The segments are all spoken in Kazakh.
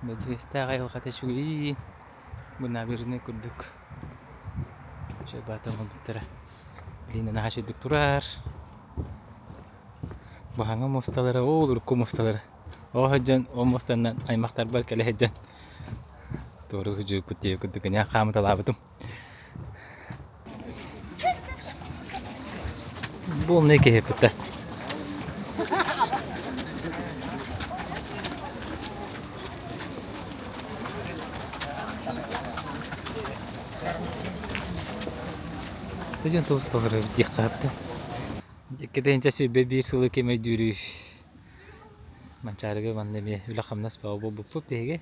Bedresta kay kata çuği buna birini kurduk. Şöyle batamı bittire. Lina naşedik turar. Bahanga mostalara olur ku mostalara. O haccan o mostandan ay maktar balkale haccan. Doğru hıcı kutiye kurduk ya kamı talabatum. Bu ne ki hepte. Stadion tostalara dikkatte. Kedence şey bir sılı keme dürü. Mancarga mandemi ulakamnas pa bu pege.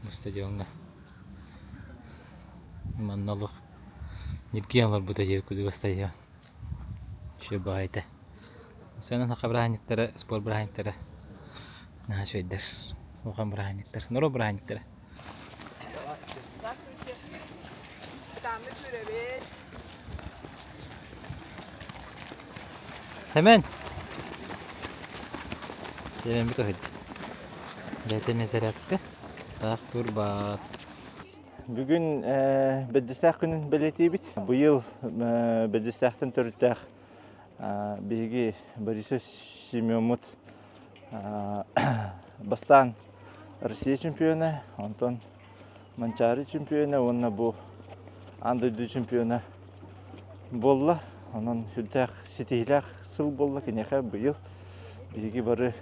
Bu stadionga. Mannalık. Nirgiyanlar bu tecrübe kudu stadion. Şu bahayte. Senin haka brahanyiklere, spor brahanyiklere. Nah şöyler. Okan brahanyiklere. Noro brahanyiklere. Hemen. Hemen bir tohid. Lete mezaratta. Tak turbat. Bugün Bedestak günün belirtiği bit. Bu yıl Bedestak'tan törüttük. Bilgi Borisov Semyonmut Bastan Rusya şampiyonu, ondan Mançarı şampiyonu, onunla bu Andırdı şampiyonu bolla. Onun hültek sitihlak sıl bolla ki bu yıl bilgi barı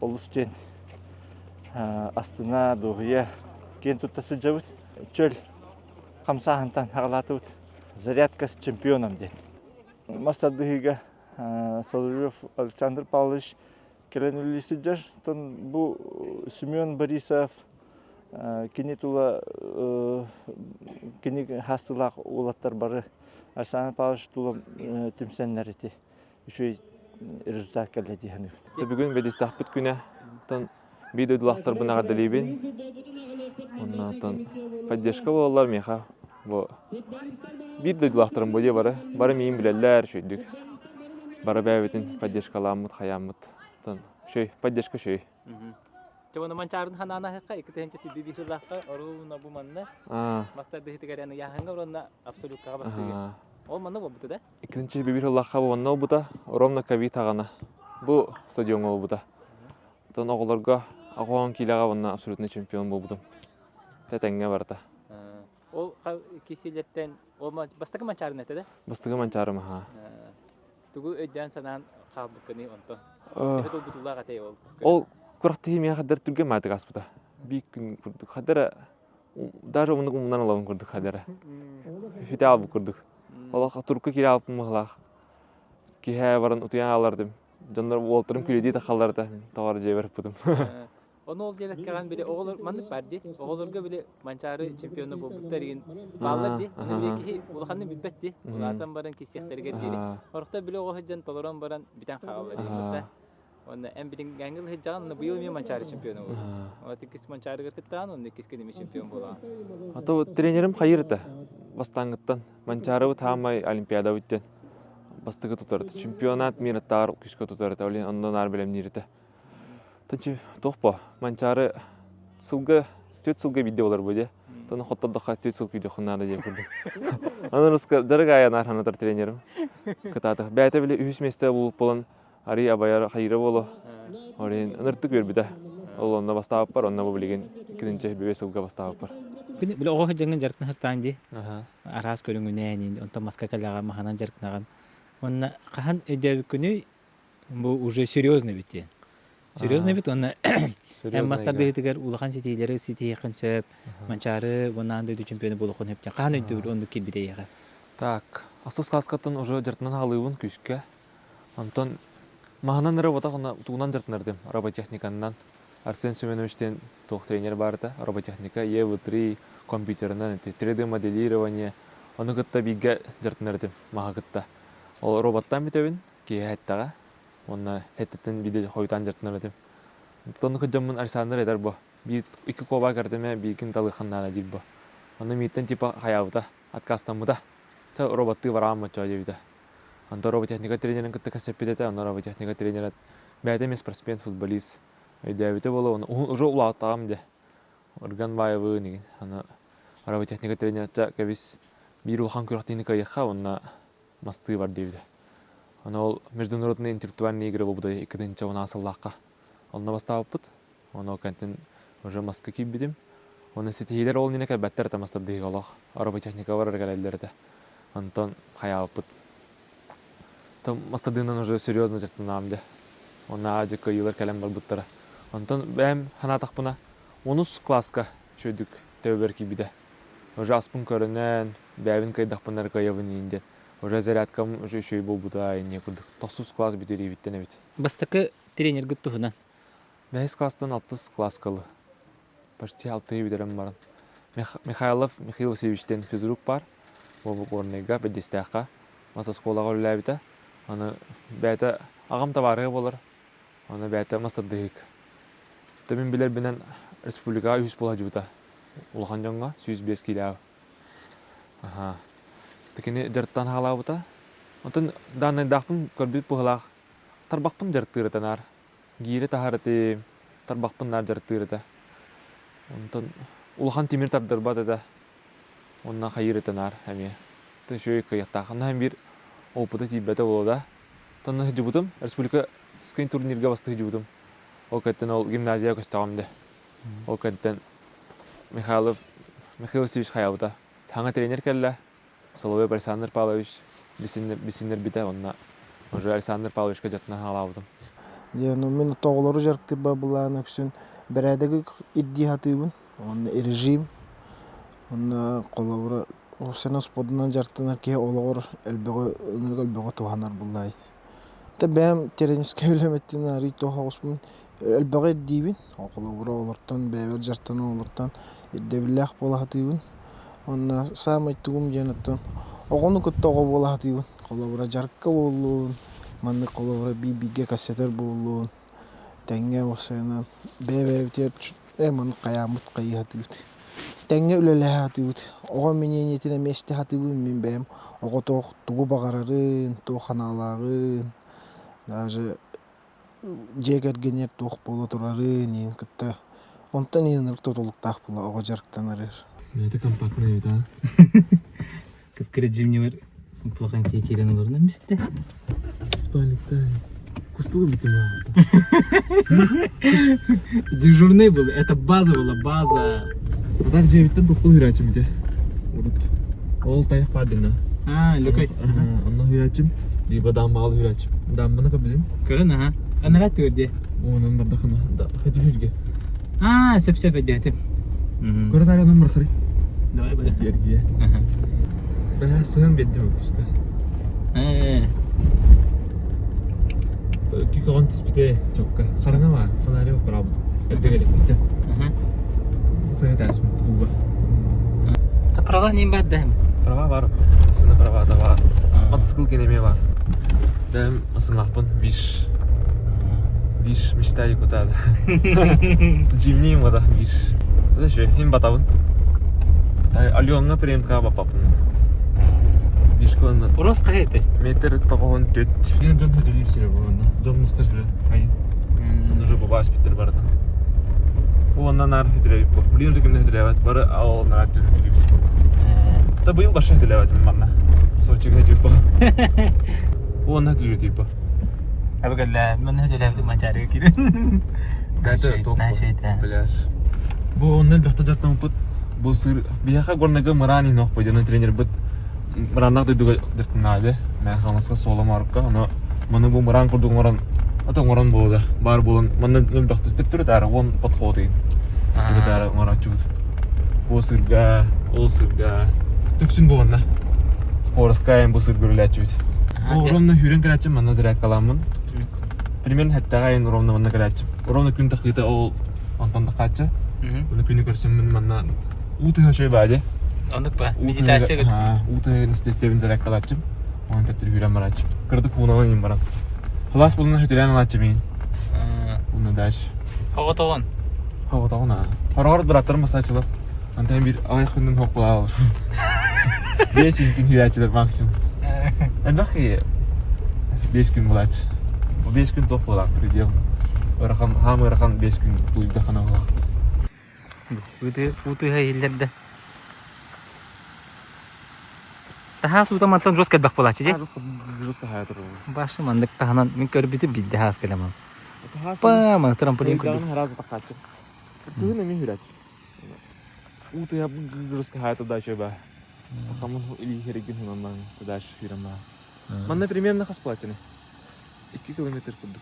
Olusçen Astana Doğu'ya кен туттасы жабыт чөл камсахантан хагалатыбыт зарядкасы чемпионом ден. Мастардыгыга Соловьев Александр Павлович келенүүлүсү жар. Тон бу Семен Борисов кини тула кини хастылак улаттар бары. Александр Павлович тула түмсеннерити. Үшөй результат келди ханы. Бүгүн Bedestak бүт күнө тон видеодулактар бунага далебин. Ondan поддержка болалар меха. Бу бир дойдулактарым боле бары. Бары мейин билелер шөйдүк. Бары бәбетин поддержкаламыт, хаямыт. Тон шөй поддержка шөй. Чабана манчарын ханана хакка икетенчеси биби хырлакка оруна бу манна. Мастар дехтигаряны яханга орона абсолют кага бастыгы. Ол манна болбута да? Икинчи биби хырлакка болна бута, ровно ковид тагана. Бу стадион болбута. Тон оголорго агуан килага болна абсолютный чемпион болбутум. Тетенге барта. Ол кисилеттен ол бастагы манчарын этеде? Бастагы манчарым ха. Тугу өйдөн санан кабыккыны онто. Эте бутулага тей ол. Ол куракты химия хаддар түрге матык аспыта. Бик күн курдук. Хаддар даже уну умнан алам курдук хаддар. Хүтэ алып курдук. Ол турку кире алып мыгла. Кихе баран утуян алардым. Жандар олтырым күледи такалларда. Тагар жебер бутум. Onu ol diyerek kalan bile oğulur manlık verdi. Oğulurga bile mançarı çempiyonu bu butlarıyın bağlardı. Onu bile ki ulakanını bitbetti. Ulatan baran kisiyakları geldi. Orada bile o hıccan toloran baran biten kağalı diye. Onda en bilin gangıl hıccan bu yıl mi mançarı çempiyonu oldu. O tikis mançarı gırkıttan onu tikis kedimi çempiyon bulan. Hatta trenerim hayırdı. Bastangıttan mançarı tamay olimpiyada bitten. Bastıgı tutardı. Çempionat mirattar küskü tutardı. Öyle ondan arbelem nirdi. Тачи тохпа манчары сылга төт сылга видео олар буде. Таны хоттадыка төт сыл видео хунада деп көрдүм. Анан руска дорогая нарханатар тренерим. Кытаты. Бәте биле үс месте болуп болон ари абаяр хайры боло. Орен аныртык бербиде. Ол онда бастап бар, онда бу билген икинчи бебе сылга бастап бар. Биле ого жаңын жаркын хастанди. Арас көрүнгүнен онта маска калага маханан жаркынаган. Онна кахан өдөбү күнү бу уже серьезный бит. Серьезно бит он. Мастар дегитигер улахан ситилери сити якын сөп, манчары вонан да чемпионы болгон хептен. Кан өйдүр онду килбиде яга. Так, асыс каскатын уже жартынан алыбын күскө. Антон маханан работа гана тугунан жартнардым роботехникандан. Арсен Семеновичтен тох тренер барды. Роботехника EV3 компьютернан 3D моделирование. Аны гытта бигге жартнардым махагытта. Ол роботтан битебин ки хаттага. Онна хеттен биде хойтан жартнардым. Тону көжөмүн арсандар эдер бу. Би iki коба кардыме бигин далы ханнана дил бу. Аны миттен типа хаябыта откастамыда. Та роботты барамы чойбиде. Анда роботехника тренерин кытта касеппидете, анда роботехника тренерат бәдемес спортсмен футболист. Өйдәбите болу, уже улааттағам де. Орган байыбы неген. Роботехника тренерча кәбіз бір улхан көріқтейні кайыққа, онна масты бар дейбіді. Ол международный интеллектуальный игры бұл бұдай 2-нче оны асыллаққа. Онна бастап бұд. Оны кәнтін уже маска кейбідім. Оны сетихилер ол нені кәбәттер тамастырдығы олақ. Роботехника бар әргәләлерді. Антон қаяп бұд. Там мастадығынан уже серьезно жақтынам де. Онна ажықы елер кәлем бар бұттары. Антон бәм ханатақ бұна 10 класска шөйдік тәубер кейбіді. Уже аспын көрінен, бәвін кайдақ бұнар кайавын ейінде. Уже зарядкам уже шөй бол бұда айне күрдік. 9 класс бітері біттен әбіт. Бастықы тренер күттіғынан? 5 класстан 6 класскалы. Почти 6 бідерім барын. Михайлов Михаил Васильевичтен физрук бар. Ол орнайға бәдестіққа. Маса сколаға өлі әбіті. Оны бәті ағам табарығы болыр. Оны бәті мастырдығық. Төмен білер бінен республикаға 100 бола жүбіті. Улхан жоңға 105 келі әу. Текені жырттан хала бұта. Онтын данный дақпын көрбет бұғылақ. Тарбақпын жырттығырытын ар. Гейрі тахарыты тарбақпын нар жырттығырыты. Онтын улхан темір тардыр бады да. Онна қайырытын ар әме. Шөй қияқтақ. Онна бір опыты тейбәті олуда. Тонны жүбітім. Республика скрин турнирге басты жүбітім. Ол кәттен ол гимназия көстағымды. Ол кәттен Михаил Васильевич қаяуыда. Таңа тренер кәлі. Соловей Александр Павлович бисинер біті. Онна уже Александр Павловичқа жаттынан алауыдым. Мен тоғылары жарықтыр ба бұлағына күсін. Бәрәдігі идди хатыбын. Онна режим. Онна қолауыры. Осына спордынан жарттанар ке олығыр әлбіғі туғанар бұлай. Бәм теренеске өлеметтен арый тоға қоспын. Әлбіғі иддибін. Қолауыры олыртан, бәвер жарттаны олыртан. Иддебіләқ бола хатыбын. Онна самай туғым жанаттан. Оғыны күтті оғы бола хатыбын. Қолауыры жарыққа болуын. Манны қолауыры бейбейге кассетер болуын. Тәңге осына бәвәвітер манны қаямыт қайы хатыбын. Тәңге үлелі хатыбын. Оға мененетіне месті хатыбын мен бәм. Оға туғы бағарарын, туғы қаналағын. Даже жегергенер туғы болу тұрарын ең күтті. Онтан ең ұрық тұтылықтақ бұла оға жарықтан арыр. Это компактный вид, а? Көпкірі жемне бар. Ұплаған кейкелені барына мәсті. Спальник-то. Кустулы бітім ағылды. Дежурный был. Это база была, база. Атақ жебіттен тоқыл хүрәчім де. Ол таяқ бардына. Люкай. Анна хүрәчім. Либо дамбағалы хүрәчім. Дамбаны көп бізім? Көрін, Анарат өрде. Оның бардақына. Хәтіл хүрге. Сөп-сөп әдетім. Көрі тарағынан бұрқыры. Давай бәрі. Ерге. Бәлі сығын беттім өпіскі. Күйкі оған түспіте чоққа. Қарыңа ма? Фонари өп бұрабыд. Әлбегелек бітті. Сығы тәсім. Ұлға. Та права нем бар дәм? Права бар. Сыны права да бар. Мотоцикл кенеме бар. Дәм ысынлақпын. Виш мечтаю куда-то. Джимнейм вода, виш. Это что, им батавын. Алённа приемка бапапын. Вишкон. Урос қағайты? Метр тоғын төт. Мен жон хөділер сірі болғанда. Жон мұстыр жүрі. Айын. Он уже баба аспиттер барды. Оннан ар хөділер бұл. Білген жүкімді хөділер бәді. Бары ауылын артты хөділер бәді. Та бұйыл башы хөділер бәді манна. Сочыға жүк бұл. Онна хөділер дейіп бұл. Әбігілі, мен хөділерді манчарыға келін. Пляж. Бұл оннан бәқті жаттан бұд. Бұл сыр. Бияқа горнага мыраны ноқ бойданы тренер бұд. Мыраннақ дөйдігі дірттің айлы. Мән қалнасқа солы марыққа. Мұны бұл мыран күрдің мыран. Ата мыран болды. Бар болын. Мұны бәқті түп түрі дәрі. Он патқо дейін. Түрі дәрі мыран жүз. Бұл сырға, ол сырға. Түксін болынна. Скорыскайын бұл сыр көрілі әтчіз. Ровно хүрен кәрәтчім, манна зірәк қаламын. Примерно хәттәғайын ровно манна кәрәтчім. Ровно күн тақиты ол антонда қатчы. Оны күні көрсімін манна ұтыға шөй бәді. Ондық ба? Медитация көт? Ұтығын істестебін зірәк қалатчым. Оны тәптір хүрен баратчым. Кырдық ұнаған ең барам. Хылас болына хөтілен алатчым ең. Оны дәш. Хауға тоғын? Хауға тоғын, Хорағард біраттарым масачылып. Антайын бір ағай күндің хоқ бола алыр. 5 күн хүрәтчілер максимум. Әлбәқи 5 күн болады. 5 күн тоқ болады пределно. Ырахан, хам ырахан 5 күн туйда хана болақ. Уты хайыллерді. Таха суыта мантан жос кәлбәк болачы де. Жұртқа хайатыр ол. Башы мандык таханан мен көрбіті бидді хас кәлемам. Па, маны трамполин күрді. Тойдағын харазы таққачы. Түйін әмен хүрәч. Утыя жұртқа хайатыр да шөй ба. Хамын или хереген хунандан тадаш хүрәм ба. Манна примерно хас платины. 2 километр күрдік.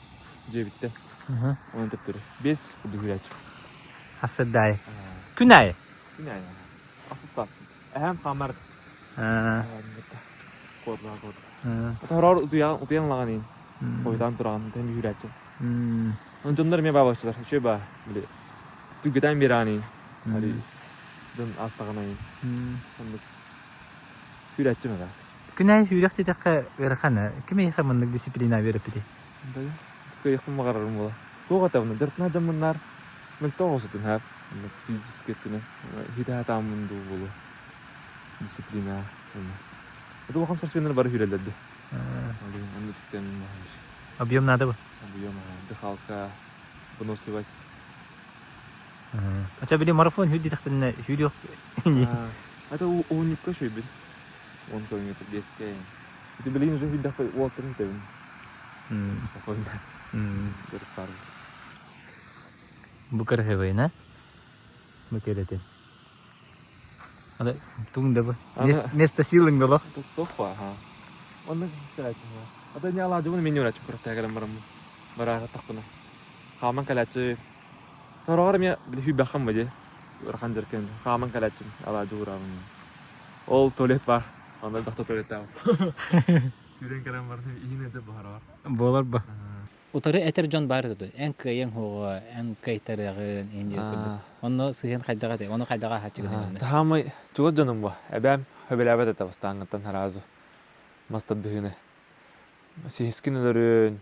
Жебіттен. Оның тәптірі. 5 күрді хүрәч. Хасыдай. Күн айы. Күн айы. Асыз қастым. Әхәм қамар. Қорға. Атағырар ұтыян лаған ең. Қойдан тұраған тәмі хүрәчі. Оның жондар мен бабақшылар. Шөй ба. Түгетен бері аны. Дын астаған айын. Хүрәчі мәға. Күн айы хүрәк тетеққа өріқаны. Кім ейхі мындық дисциплина беріп біде? Көйіқпін мағарарым бола. Тоға табыны. Дұртына жамынлар. Мүлтоқ осытын әп. Физически еттіні. Хита атамынды болу. Дисциплина. Это лохан спортсменлер бары хүрәлерді. Оны түктен мағамыш. Объем надо бы? Объем, дыхалка, выносливость. Ача біле марафон хүрді тақтарына хүрек. Это уникка шөй біл. 10 километр 10 кәйін. Это білейін уже хүрді ақпай уақытырын тәбін. Спокойно. Дұрып барыз. Бұқыр хэвайна? Бұқыр әтен. Ада туңда бы. Место силың болақ. Тоқпа, ха. Оны кәләтім ба. Ада не алады бұны мен өрәтім құрып тәгірім барым. Бараға тақпына. Қаман кәләтші. Торағыр мен білі хүбәқым ба де. Өрқан жүркен. Қаман кәләтшім. Алады ұрағым. Ол туалет бар. Онда дақта туалет тәуіп. Сүрен кәрім барым. Иін әді бағар бар. Болар ба. Утары әтер жон бар еді. Ән көйен хоға, ән көйтарығын, әндер күрді. Оны сыйын қайдаға dey, оны қайдаға хатчығын. Тахамай чугыз жоным ба. Әбәм хөбеләбәт әті бастаңғыттан харазу. Мастаддығыны. Сехискін өлірін.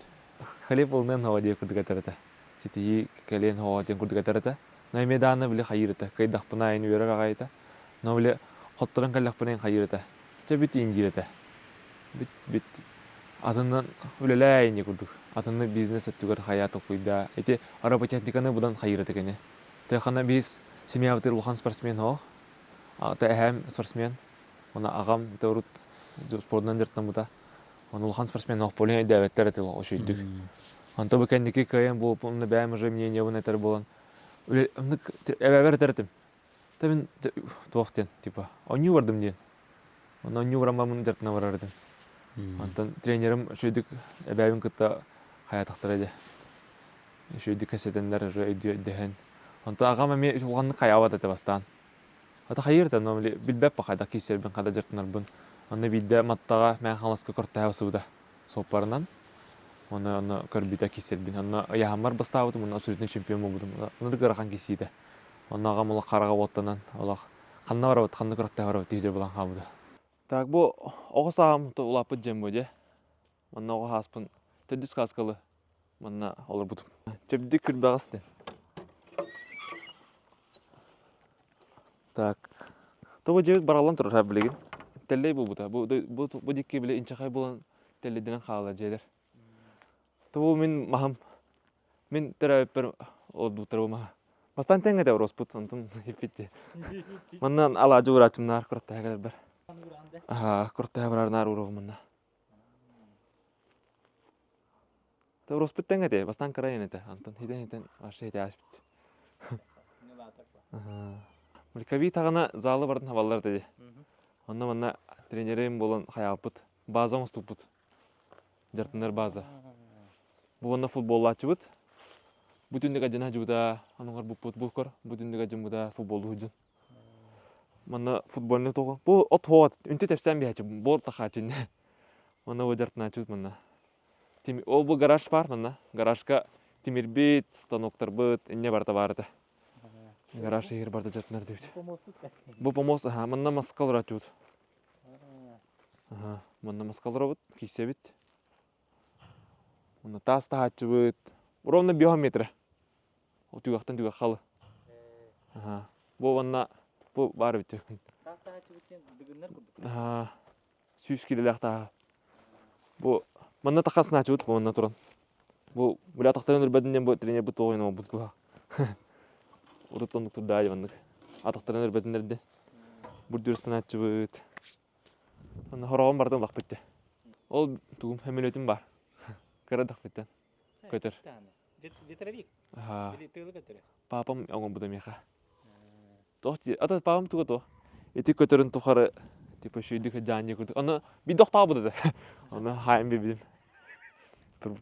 Халеп олынан хоға дей күрдік әтіріті. Сетейі кәлен хоға дей күрдік әтіріті. Наймеданы білі қайырыты. Кайдақпына айын өрі қағайыты. Но білі қоттырын кәлдақпына айын қайырыты. Жа бүт еңдейіті. Бүт. Атынан өлеләйіне күрдік. Атаны бизнес әттігір хаят оқойда. Әте арабы техниканы бұдан қайырыты кәне. Тәқана біз семьявытыр ұлған спортсмен оқ. Ата әхәм спортсмен. Оны ағам тәурут спортынан жырттан бұда. Оны ұлған спортсмен оқ болен әйді әветтер әтіл ошүйдік. Анта бұл кәндекі кәйен болып, оны бәйім ұжы мнение бұн әтір болан. Әбәбәр әтірітім. Тәбін тоқтен, типа, оны вардым ден. Оны варамамын жырттына варардым. Антан тренерім шүйдік әбәбін күтті хаятақтыр әді. Шүйдік кәсетендер өйдіген. Онта ағам әме ұлғанны қайават әті бастан. Ата қайырды, но білбәп па қайда кейсербін, қайда жыртынар бұн. Оны бейді маттаға мән қаласқа көрті әвісуыда соқпарынан. Оны көрбейді кейсербін. Оны яғамар бастауыдым, оны сүретін чемпион болдым. Оны ғырақан кейсейді. Оны ағам олақ қараға оттанан, олақ қанна барабыд, қанна көрті барабыд дейдер болан қамыды. Так, бұл оғыс ағам ұлапыд жем бөде. Оны оғы аспын төдіс қасқалы. Оны олар бұдым. Чөбді күрбі ағыстен. Так. Тобы жебет баралан тұрыр әп білеген. Тәллей бұл бұта. Бұл декке біле инчақай болан тәллейденен қағалар жейдер. Тобы мен мағым. Мен тәрі өппер олдуқтар бұл маға. Бастан тәңі дәуір ос бұт, сонтын епетті. Мұннан ала жуыр ачымнар құртта әгілер бір. Құртта әбірарнар ұрығы мұнна. Дәуір ос бұт тәңі де, бастан қарайын әті. Антон хиден ашы хеде аспет. Мülkavi тағына залы бардың хавалар деді. Онна мұнна тренерім болын қаял бұд. База мұстық бұд. Жартындар база. Бұл онна футбол ачы бұд. Бүтіндік ажын хажы бұда, аныңғар бұд бұқыр. Бүтіндік ажын бұда футболды хүджін. Мұнна футболны тоғы. Бұл от хоғат. Үнті тәпсән бей хачы. Бұл тақы ачын. Мұнна бұл жартын ачы бұд мұнна. Ол бұл гараж бар мұнна. Гаражға темір бет, станоктар бұд. Инне барда барды. Гараж егер барды жартынар дейді. Бұл помос, мұнна маскалыр ачы бұд. Мұнна маскалыр бұд, кейсе бет. Мұнна таста ачы бұд. Ровно биометрі. Ол түйіқтен түйіқ қалы. Бұл мұнна, бұл бары бет. Таста ачы бұттен бүгінлер күрдік. Сүйіс келелі ақтаға. Бұл мұнна тақасын ачы бұд, бұл мұнна тұрын. Бу була тактан өрбәдән бу тренер бу тоyna бу бу. Урыттан турдай баннык. Атактан өрбәдәннәрдә. Бу дөрестән атчыбыт. Аны хорагым бардан бак битте. Ол тугум хәмилетим бар. Карадак биттен. Көтер. Ветровик. Ага. Или тылы көтөрө. Папам оңон буда меха. Тохти, ата папам туга то. Эти көтөрүн тухары типа шүйдүк жаан жекүрдү. Аны бир доктаа буда. Аны хайм бибим.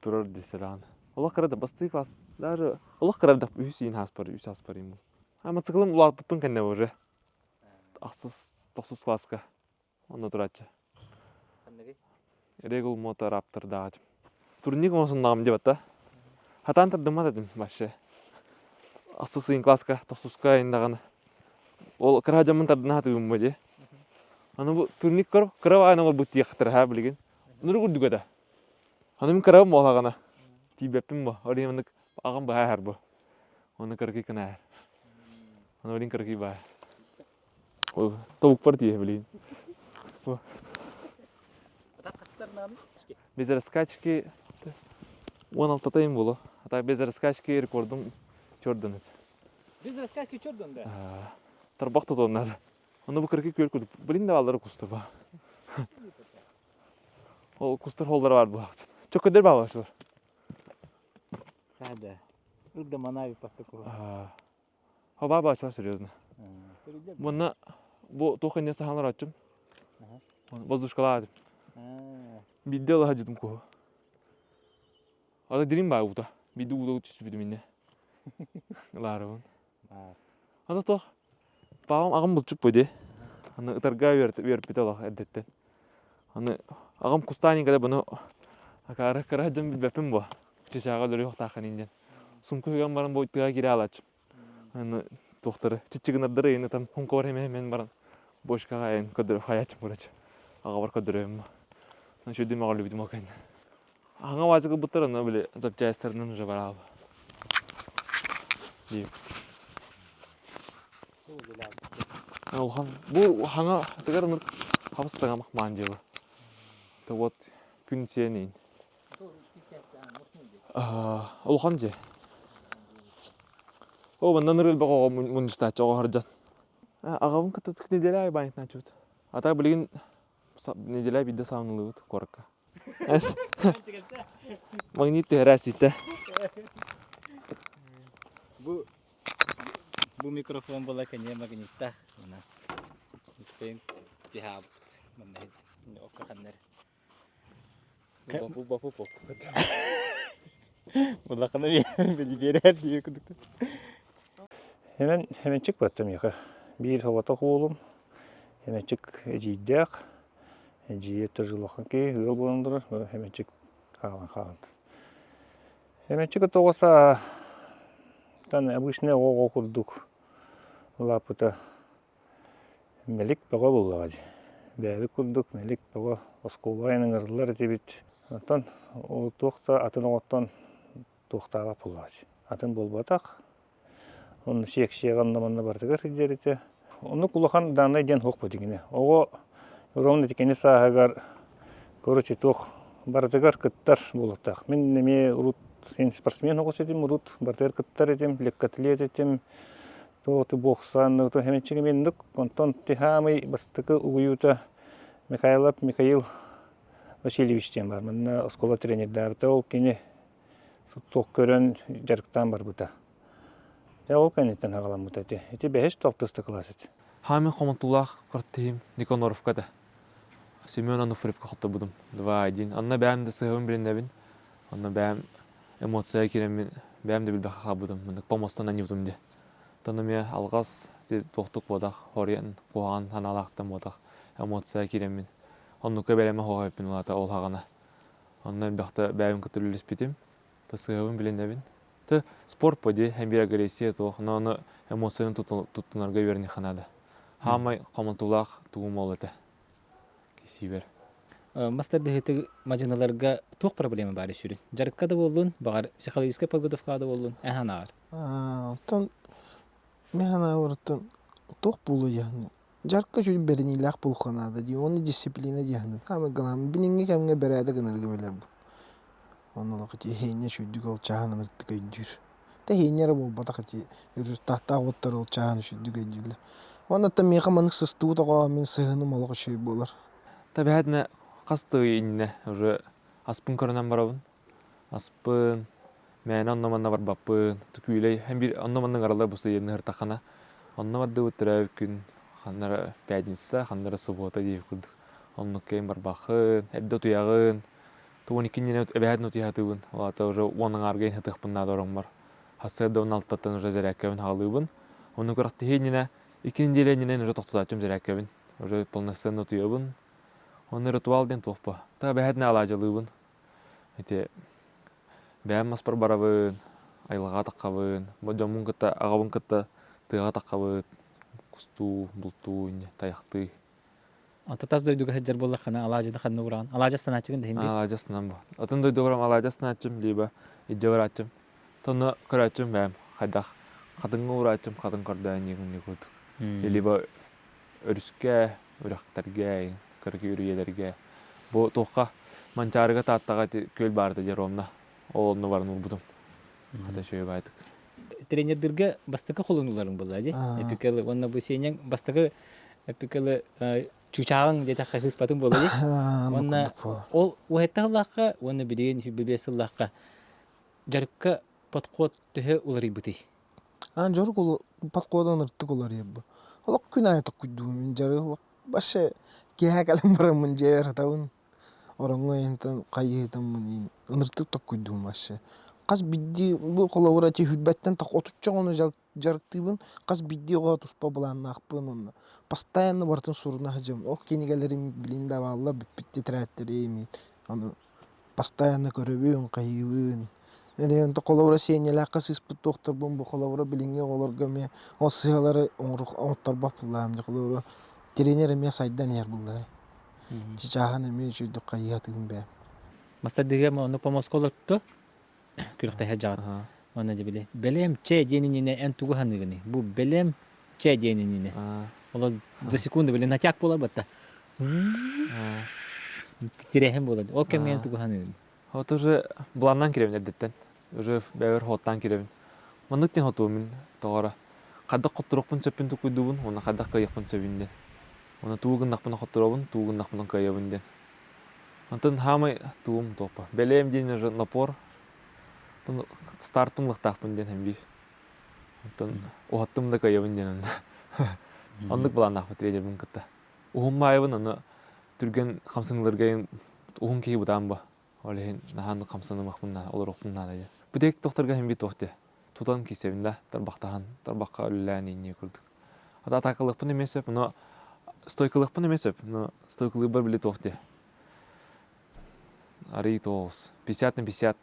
Турар десеран. Аллах карады басты класс. Даже Аллах карады үсин хаспар, үс хаспар ему. Ама цыклым улап буттун кенне уже. Аксыз 9 класска. Аны турачы. Кандай? Регул мотораптор дагы. Турник осундагым деп атта. Хатан тырдыма дедим башы. Аксыз класска 9ка индаганы. Ол кыражамын тардына хатыбым бөде. Аны бу турник көрүп, кырабайны ол бут тиектер ха билген. Нуру күрдүгө да. Аны мен кырабым олагана. Тибеппим бу. Оримындык агам баһар бу. Аны кыргы кына. Аны орин кыргы ба. О, тобук бар тие билген. Бу. Атакастарнан. Без раскачки 16 тайм болу. Ата без раскачки рекордум чордон. Biz раскачки чордон да. Тарбак тотон надо. Аны бу кыргы көл күрдүк. Билин да балдары кусты ба. Ол кустар холдар бар бу. Чөкөдөр бар шулар. Хада. Урда манави паттаку. Хава бача серьезно. Мына бу тохын несе ханар ачым. Воздушкалар. Биддел хажыдым ко. Ада дирим ба ута. Биду ута үтүс биду мине. Ларым. Ада то паам агам булчуп бойде. Аны ытарга берип биталак эдетте. Аны агам кустани када буну акара каражым билбепим бу. Чечага лөрү тахан инден. Сумкаган баран бойтуга кире алач. Аны доктор чичигинердер эне там хункор мен баран. Бошкага эн көдөр хаяч бурач. Ага бар көдөрөм. Аны шөдү магалу бит макан. Ага вазыгы бутыр аны биле запчастьтерден уже барабы. Дип. Олхан бу ханга тегер хавсага махман жебы. То вот күн сенин. Олхан же. О, бандан рыл багого мунчта чого харжат. Агавын кытык неделя айбайт начут. Ата билген неделя бидде саунылыт корка. Магнит терасита. Bu mikrofon bola kanya magnita. Mana. Pen tihab. Mana ini okakanner. Bu. Bola kana beli berer diye kuduk. Hemen çık battım ya. Bir havata oğlum. Hemen çık eciydek. Eciye tırcılıkın ki yol bulundur. Hemen çık kalan. Hemen çık toğasa tan обычно ого курдук. Лапыта мелик бага булгады. Бәбі курдук мелик бага оскулайның ырлар дебит. Атын о тохта атын оттан тохтага булгады. Атын болбатак. Он шек-шеган наманна бардыгар хиджерите. Оны кулахан данай ден хок бодигине. Ого ровно тикени сагар короче тох бардыгар кыттар болуктак. Мен неме урут сен спортсмен хокос этим урут бардыгар кыттар этим леккатлет этим то боксан то хеменчиге мендик контон тихамый бастыкы уюта Михаил Васильевич тем бар. Мен школа тренердер то кине ток көрөн жарыктан бар бута. Я ол канеттен агалам бута те. Эти беш токтусты классет. Хами хоматулах картим Никоноровкада. Семен Ануфрипка хотта будум. 2-1. Анна бәм дә сыгым билендәбин. Анна бәм эмоция киремен бәм дә билбәха будум. Мен помостан анюдум ди. Танымя алгас токтук бодак, хориян куган ханалактан бодак. Эмоция киремен. Онну көбелеме хогайпын улата ол хагана. Оннан бакта бәм көтүлүлүс битим. Та сыгым билендәбин. Та спорт поди һәм бир агрессия тох, но аны эмоцияны туттунарга берни ханада. Хамай коматулах тугум олата. Кисибер. Мастер дехете мажиналарга тух проблема бар шүрин. Жарыкка да болдун, багар психологическая подготовка да болдун. Эханар. Тон механа вартан тух булу яны. Жарыкка шүрин бернилах булханада ди, оны дисциплина яны. Хама галам бининге кемге берәдә генерге белер бу. Онна кати хейне шүддүк ол чаанын ыртык өйдүр. Тэ хейнере бу бата кати үрүс тахта оттор ол чаан шүддүк өйдүр. Онна та меха манык сыстуу тога мен сыгыным олго шүй болар. Табиһатна касты инне уже аспын көрөнөн барабын. Аспын мен онноманна бар баппын. Түкүйлей hem bir onnomanның аралар буста ерне хыртакана. Онномадды өтөрөп күн ханнара пятница, ханнара суббота дип күрдүк. Оннуккейм бар бахын, эдде туягын. Туон икиннен эбэхэтн утиятыбын. Олата уже оның аргейн хытықпынна дорың бар. Хасырда 16-тан уже зәрәккәбін халыбын. Оны көрәкті хейніне, икин деленінен уже тоқтатачым зәрәккәбін. Уже полноценно утиябын. Оны ритуал ден тоқпа. Та бәхетне алажылыбын. Эти бәм маспар барабын, айлыға таққабын. Жомун кытта, ағабын кытта тыға таққабын. Кусту, булту, таяқты. Ата таз дойдуга хаджар болла хана алажыда ханны ураган. Алажа станачыгын да хемби. Алажасынан бу. Атын дойдуграм алажасын ачым, либо иджавар ачым. Тону көрачым бәм, қайдақ. Қадыңғы урачым, қадың көрдән егін көрдік. Либо өріске, өріқтәрге, көргі үріелерге. Бу тоққа манчарыға таттаға көл барды дер омна. Олны барын ұлбудым. Қада шөй байдық. Тренердерге бастакы қолынуларын болды, ди. Эпикалы, онна бу сенен бастакы эпикалы чучағың дете хыз патын болды, ди. Онна ол уһетта лаққа, онна биден бебес лаққа. Жарыкка подход төһө улары бити. Жорук ол подходан ыртык олар ебба. Олак күн айтык күдүм жарык башы кеһә калым барамын жер таун. Ораңга ентен кайытам мен ыртык ток күдүм башы. Каз бидди бу коллаборати хүтбәттен так отуччагыны жарыктыбын. Каз бидди ога туспа булан акпын онна. Постоянно бартын суруна хажым. Ол кенигелерим билинде балла битти трәттереми. Аны постоянно көрөбүн, кайыбын. Энде коллаборациянелер касыс доктор бу коллабора билинге олорга ме осыялары оңтор баплам коллабора тренер ме сайдан яр буллай. Чичахан эме жүдү кайятыгын бе. Маста диге оны помосколотто. Күрәктә хаҗат. Оны дибеле. Белем че денинне эн тугы ханыгыны. Бу белем че денинне. Ола до секунды беле натяк була батта. Тирехем була. О кем эн тугы ханыгыны. Вот уже бланнан киревин эрдеттен. Уже бәвер хоттан киревин. Мандыктен хотуумин тоғара. Қаддақ қоттырықпын сөппен түкүйдубун, оны қаддақ кайықпын сөбінден. Оны туғындақпын қоттырабын, туғындақпын кайабынден. Антын хамай туғым топа. Белем дейін уже напор. Стартпын лықтақпын ден хемби. Антын уғаттым да кайабынден. Андық бланнақпы тренербін кітті. Уғым майыбын, оны түрген қамсыңлыргайын уғым кейі бұдан ба. Олehen nahan kamsanı makbunna olur okpunna da. Bu tek doktorga hem bir tohte. Tutan kisevinde tarbaqtahan, tarbaqqa ölülani ne kurduk. Ata takılık bunu mesep, no stoykalık bunu mesep, no stoykalığı bir bile tohte. Arı toğuz. 50 на 50.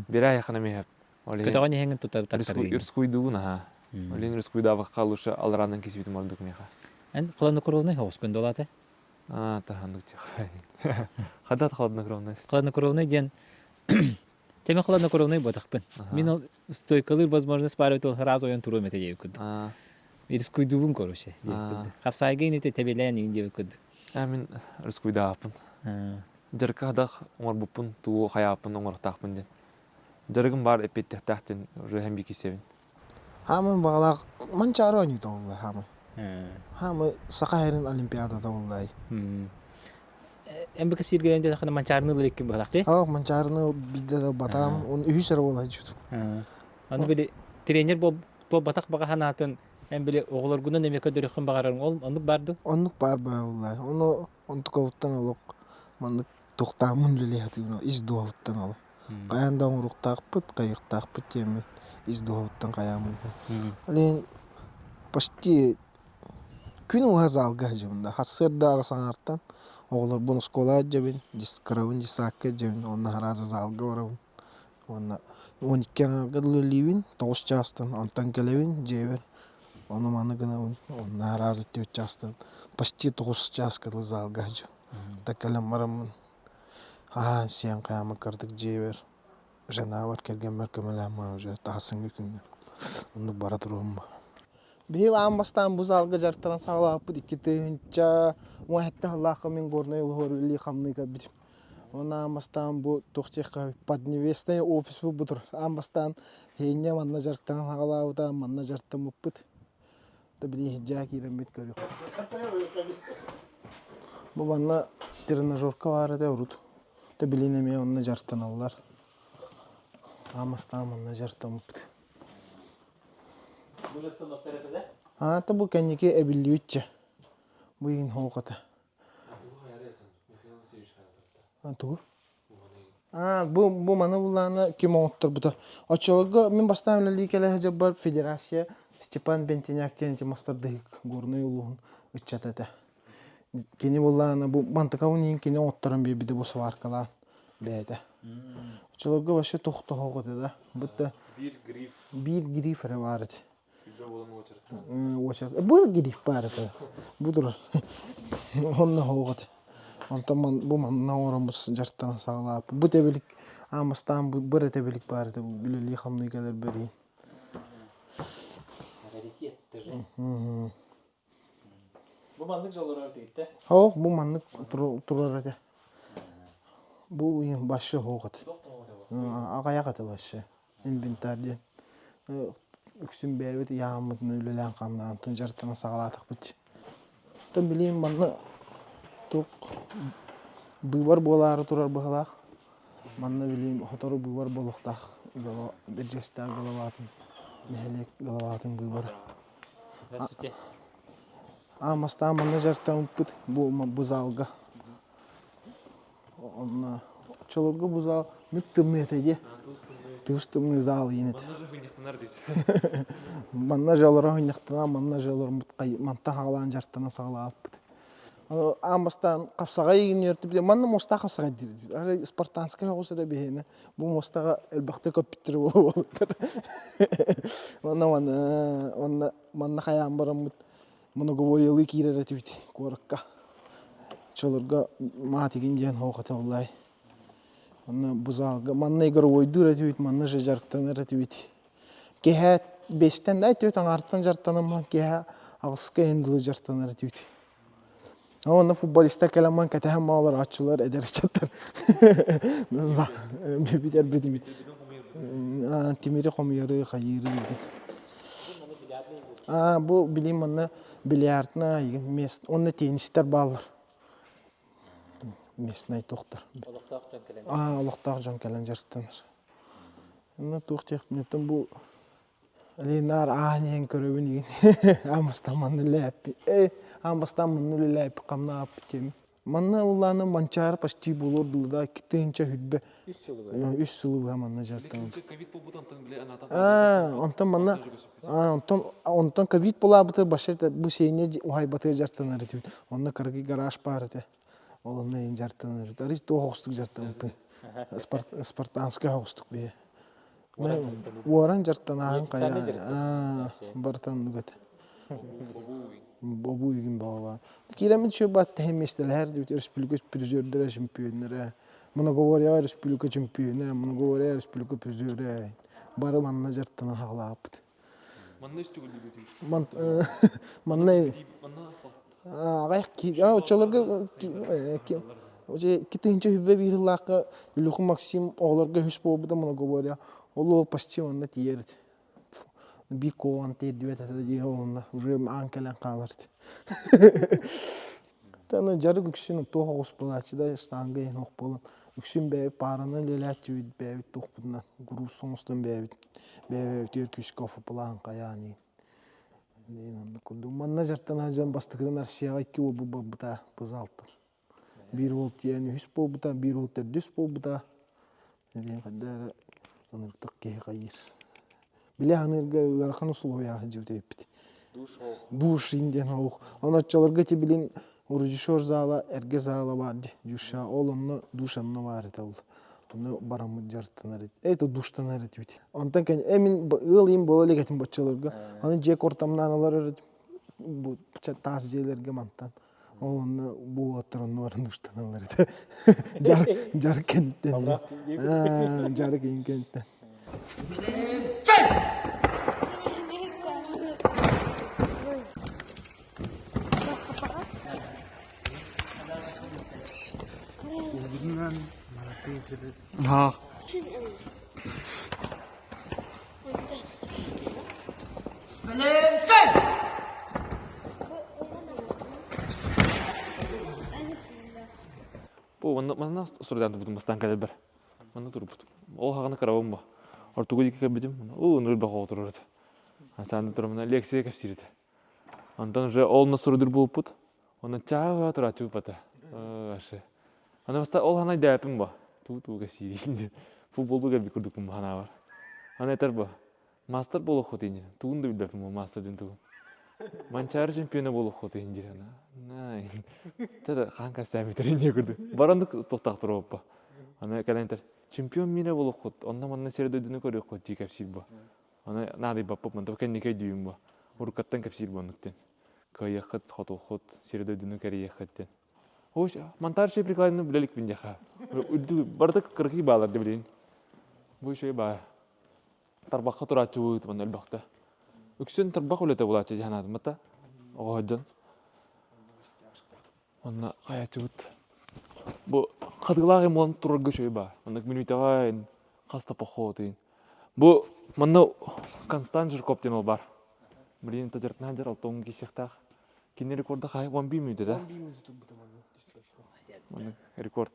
Bir ay yakına mehep. Kötüğünü hengin tutar taktarı. Irskuyduğuna ha. Олehen irskuyduğu kaluşa alrandan kesbitim olduk meha. En kalanı kurulunu havuz gündolate. Таһандык тих. Хадат халдна кровна. Хладнокровный ден. Теме хладнокровный бодахпын. Мен ол стойкалыр возможность парать ол раз оян туру мете жеп кыд. Рискуйдубун короче. Хапсайга инете тебелен инде кыд. Мен рискуйдаапын. Жаркадах оңор буппун туу хаяапын оңор тахпын ден. Жаргым бар эпеттехтахтен уже hem bir kisevin. Хамы багалак манчары ойнойт олла хамы. Хамы Сахарин Олимпиадада оллай. En bakıp sirgeden de хана манчарны лекке багакты. Манчарны бидде батам, он үйсөр олай жут. Аны биле тренер бо то батак бага ханатын en биле оглор гүнөн эмеке дөрөкөн багарың ол аны барды. Оннук бар ба олай. Оны онтуковтан олок. Маны токтамын леле хатыгын издуовтан олок. Каянда оңруктакпыт, кайыктакпыт теме издуовтан каямын. Ален почти күн уазалга жымда. Хасырдагы саңартан оглор буну школа жабын, дискравын, дисакка жабын, онна хараза залга барабын. Онна 12 гадлыливин, 9 частан, антан келевин, жебер. Оны маны гынавын, онна хараза 4 частан, почти 9 час гадлы залга жабын. Такалам барамын. Сен каяма кырдык жебер. Жана бар келген меркемелама уже тасың күн. Оны бара турум. Бейв амбастан бұз алғы жарттаран сағылапы дикеті үнча оңа әтті Аллахы мен көріне ұлғыр үлі қамны кәбір. Она амастан бу тухтеха подневестный офис бу бутур. Амастан хейне манна жарттан хагалауда манна жарттан муппут. Та били хиджаки ремит көрүк. Бу манна тренажерка бар да урут. Та били неме онна жарттан аллар. Амастан манна жарттан муппут. Бу жасын оттарады да? Та бу кенеке эбилүүтче. Бу ин хооката. Тугу. Бу мана булана ким оттор бута. Очолго мен бастан эле келе жабар федерация Степан Бентеняк тенти мастардык горный улуун ыччатата. Кени булана бу мантакаунин кени отторун бебиде бу сваркала бейте. Очолго башы тохтохого да. Бутта бир гриф реварит. Бу гриф парата. Будур. Онна хогот. Антаман бу манна орамыз жартана сагалап. Бу тебелик амастан бу бир тебелик бар да билели хамны келер бери. Раритет теже. Бу мандык жоллорор дейт. Бу мандык турар эте. Бу ин башы хогот. Агаяк башы. Инвентарьден. Үксүн бэбит яамытны үлелен камнан тын жартана сагалатык бит. Тын билейм манна тук бывар болары турар быгалак. Манна билейм хотору бывар болуктак. Биржестер головатын. Нехелек головатын бывар. Здравствуйте. Амастан манна жартан пыт бу залга. Онна чолорго бу зал мүттүмү этеге. Тустумны зал инет. Манна жолора хыйныктана, манна жолор муткай, манта хагалан жартана сагалап. Амастан капсага ийин өртүп, манна моста капсага дир. Спартанская хоса да бехене. Бу мостага элбакты компьютер болуптур. Манна хаян барам муну говорилы киреретибит коракка. Чолорго матигин ден хоката улай. Манна бузалга манна игер ойдур этибит, манна жарктан этибит. Кеха бестен да айтып аңартан жартанам, кеха агыска эндилы жартан этибит. Онна футболиста келеман кетем малар ачылар эдерчаттар. Бибитер битимит. Тимири хомьяры хайыры деген. Бу билим манна бильярдна мест. Онна теннистер балар. Местный тоқтар. Олықтақ жан кәлен жарықтаныр. Оны тоқтек мінеттен бұл Ленар aanien көрөбүн деген. Амастан манны ләппи. Амастан манны ләппи қамна аппы теми. Манна уланы манчары почти болор дылда китенче хүдбе. 3 сылы манна жартан. Онтан манна онтан ковид бола бутыр башта бу сейне ухай батыр жартан арытып. Онна карги гараж бар эте. Олонна ин жартан арыт. Арис тоғыстык жартан. Спартанская хостук бе. Уоран жартан кая. Бартан нүгет. Бобу игин баба. Киремит şu battı hem meseleler diyor Respublika prizörleri şampiyonları. Buna говоря Respublika şampiyonu, buna говоря Respublika prizörü. Barı manna jartana haqlaptı. Manna üstü gülü Manna ki ya çalarga oje kitince hübbe bir laqa Luku Maksim oğlarga hüs bobu da buna говоря. Olu почти onda tiyerdi. Bir kovan tedbir etedi onunla. Уже ankelan kalırdı. Tana jarı güksün toğa hospalaçı da stangay nok bolan. Güksün be paranı lelatçı be toqpundan. Guru songstan be diyor küskofı plan kayani. Ne kundu manna jartana jan bastıkdan Rusya iki o bu buta buzaltı. Bir volt yani hüs bu buta bir volt düz bu buta. Ne kadar onu takke gayır. Bile hanırga yarkan условия живдепти. Душ инден ох. Ана чаларга те билин режиссер зала, эрге зала барды. Душа олонно душанно бар эте ол. Аны барамы жартанар эте. Это душтан эрет бит. Онтан кен эмин ылым бола легетин бачаларга. Аны же кортамнан алар бу тас жерлерге мантан. Оны бу отрон бар душтан алар эте. Жар кенттен. Жар кенттен. Ha. Bu mana sorudan tuttum bastan kadar bir. Mana turup. O hagana karabım ba. Ortugu dikip bidim. O nurul ba otururdu. Sen durumuna leksiye kafsirdi. Ondan же ол на соруdur булпут. Оны чага турачу пата. Ашы. Аны баста ол ханай дәпим ба. Ту кафсирди. Футболду гәби күрдүк бу хана бар. Аны этер ба. Мастер болу хотин. Туунду билбәпим мастердин ту. Манчар чемпионы болу хотин дирана. Най. Тада ханка сәмитер инде күрдү. Барандык токтак туруп ба. Аны калентер. Чемпион мине болу хот. Онда манна сердөдүнү көрөк хот ди кафсир ба. Аны нады бапып мында кеннике дүйүм ба. Уркаттан кафсир бонуктен. Каяхат хот сердөдүнү керияхаттен. Хош, монтажчы прикладны билелик биндеха. Үдү бардык кыргый баалар деп билин. Бу шей ба. Тарбакка турачу тман элбакта. Үксен тарбак үлете булачы жанады мата. Огоджан. Онна каячыбыт. Бу кадылагы мон тургы шей ба. Онда минутага каста похотын. Бу мында Констант Жиркоптен ол бар. Блин, тажыртна жар алтон кисектах. Кине рекорда хай 1 минут да. 1 минут бутаман. Мына рекорд.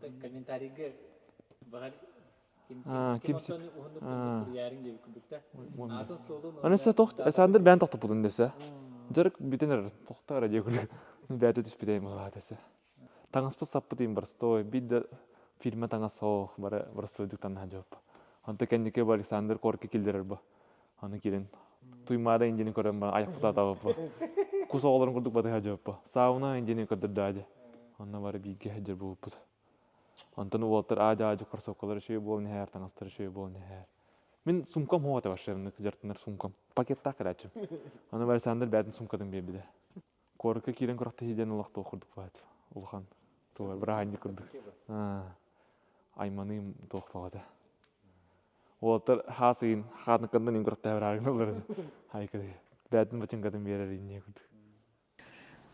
Комментарийге багар Кимсе. Ярың деп күдікті. Атын солдың... Анысы тоқт, әсәндір бән тоқты бұдын десе. Жарық бітенер тоқта радио күдік. Бәті түспедейм ғатасы. Таңаспы саппы дейм бір стой. Бидді фильмі таңас соқ бір стойдықтан жоп. Анты кәндеке бар Александр Корки келдерер ба. Аны келін. Туймада индені көрем ба, аяқ бұта тауып ба. Құс оғыларын күрдік бады жоп ба. Сауына индені көрдірді аде. Анна бары бейге әджір болып бұд. Антон Уолтер аja корсоколар шей бол нехер таңастыр шей бол нехер. Мен сумкам хоғата башырымны жартынар сумкам. Пакетта қарачым. Аны бәрі сандыр бәдін сумкадың бебіде. Корыққа келен құрақта хиден ұлақты оқырдық бәді. Улхан. Туғай бір ағанды күрдік. Айманым тоқ бағады. Уолтер хасыйын хатынқандан ең құрақта әбір арғын оларды. Хайкады. Бәдін бәтін қадын берер үйіне күрдік.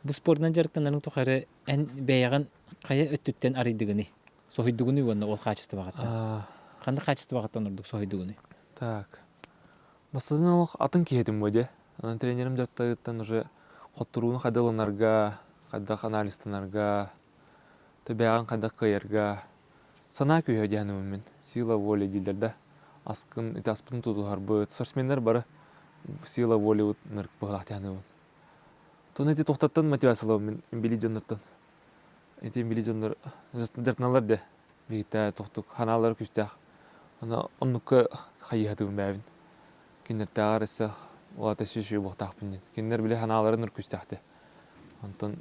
Бұл спорттан жарықтанларын тоқары ән бәйіған қая өттіттен арыйдығыны. Сохойдугуны уонна ол качество багатта. Кандай качество багаттан ордук сохойдугуны? Так. Масадан ол атын киедим боде. Анан тренерим жаттагыттан уже коттуруunu кадаланарга, кадак анализтанарга, төбөгөн кадак кыярга. Сана күйө жаным мен. Сила воли дилдерде. Аскын итаспын тутулар бу спортсмендер бары сила воли нырк багат жаным. Тонети токтаттан мотивациялоо мен били жоннордон. Эти миллионер жертвалар да бейта тоқтық ханалар күстәк. Ана оннукка хайятым бәвин. Кинер таарысы олата шишүү боқтақ бинен. Кинер биле ханаларын нур күстәкте. Антон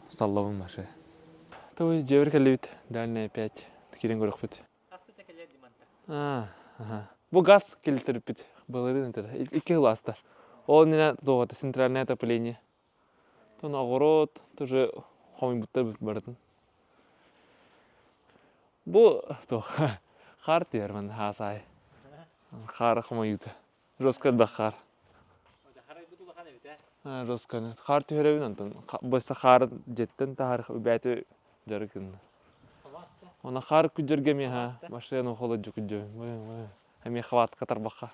саллавын машы. Той жевер келебит. Дальне 5. Кирен көрөк бит. Асты текелер диманта. Бу газ келтирип бит. Балырын тер. 2 класста. Ол нене тоготы центральное отопление. Тон огород тоже хомин буттар бардын. Бу то хар термен хасай. Хар хомаюта. Роскат бахар. Харай буту бахана бит. Роскат. Хар теревин антон. Баса хар жеттен тарих бәте жарыкын. Она хар күжөргө меха. Машина холо жүкүжө. Хами хват катар баха.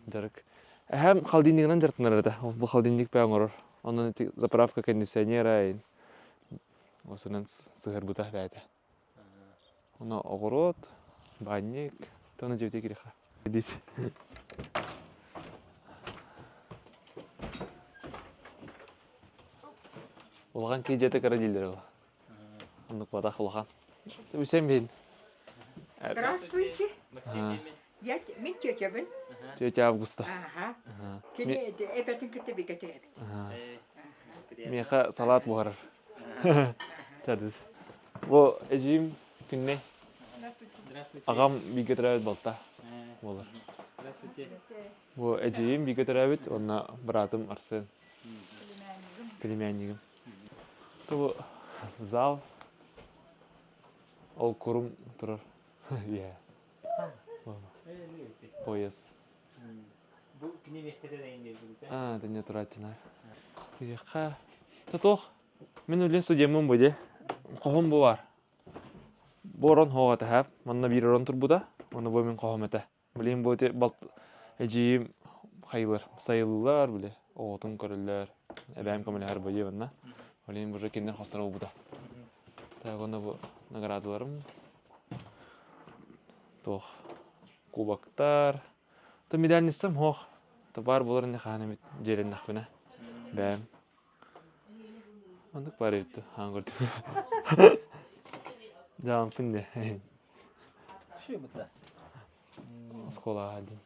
Жарык. Хам халдиндигинен жартынар да. Бу халдиндик баңорор. Онун заправка кондиционера. Осынан сыгыр бута бәте. Она огород, банник, тоны жевте киреха. Дит. Улган ки жете кара дилдер ол. Ондук бата улган. Төбүсем бен. Здравствуйте. Я мен тетя. Тетя Августа. Ага. Кене эпетин кете бекетер. Меха салат бугар. Чадыз. Бу эжим күнне. Здравствуйте. Агам биге төрөбүт болта. Болор. Здравствуйте. Бу эжим биге төрөбүт, онна братым Арсен. Племяннигим. Бу зал. Ол курум турар. Я. Пояс. Бу университетте де инде бит. Дене турачынар. Яха. Татох. Мен үлен студиямым буде. Кохом бу бар. Борон хоға тәһәп, манна бир орон турбуда, оны бу мен кохом эте. Билем бу те бал эжим хайылар, сайыллар биле, оотун көрүллөр. Эбәм камелер бою манна. Билем бу жекендер хостар буда. Так оны бу наградаларым. Тох кубактар. То медальнистам хох. То бар буларын ханамит жерен нахбына. Бәм. Андык бар итти, хангырды. Жан пинде. Şu burada. Скола один.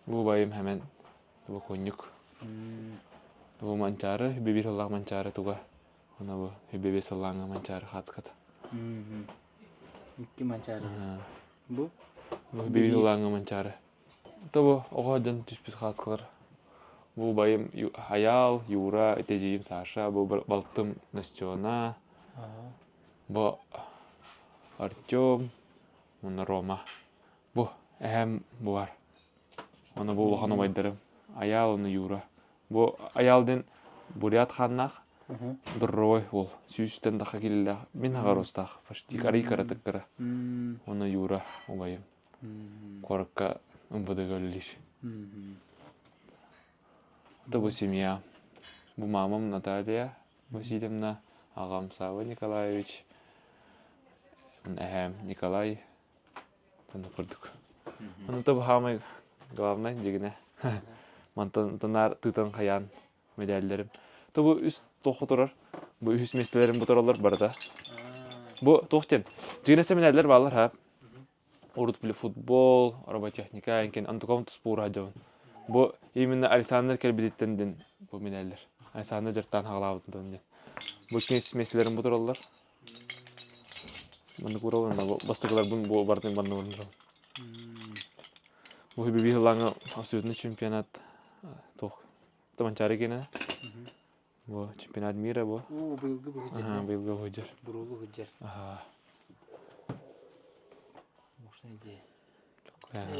Бу байым hemen бу конюк. Бу манчары, бибир олак манчары туга. Ана бу бибе салаңа манчары хацкат. İki mançarı. Bu? Бу бибир олаңа манчары. То бу огадан түспүс хацкалар. Бу байым Хаял, Юра, Этежиим, Саша, бу Балтым, Настена. Бу Артем, муна Рома. Бу бу бар. Аны бу лоханы майдырым. Аял, оны Юра. Бу Аялден Бурят ханнах. Дуррой ол. Сүйістен daqa келілі. Мен ағаростақ. Почти кари каратыққыра. Оны Юра, обайым. Корыққа ұмбыды көлілер. Это бу семья. Бу мамам Наталья Васильевна, ағам Сава Николаевич. Николай. Таны көрдік. Оны да бу хамай главный жегіне. Мантанар тытан қаян медальдерім. То бу үст тоқы тұрар. Бу үст меселерім бұтыралар барда. Бу тоқтен. Жегінесе медальдер балар. Урут білі футбол, роботехника, енкен антуком тұспуыр хаджауын. Бу именно Александр Келбедеттен бу медальдер. Александр жырттан хағылабытын. Бу кеңес меселерім бұтыралар. Маны көрауын, бастықылар бұн бардың барды орындырау. Бу бибі ғылаңы абсолютный чемпионат тоқ. Таманчары кені. Бу чемпионат мира бу. Oo, bıyılgı bu hüccer. Быйылғы хыджар. Burulu hüccer. Hoşuna diye.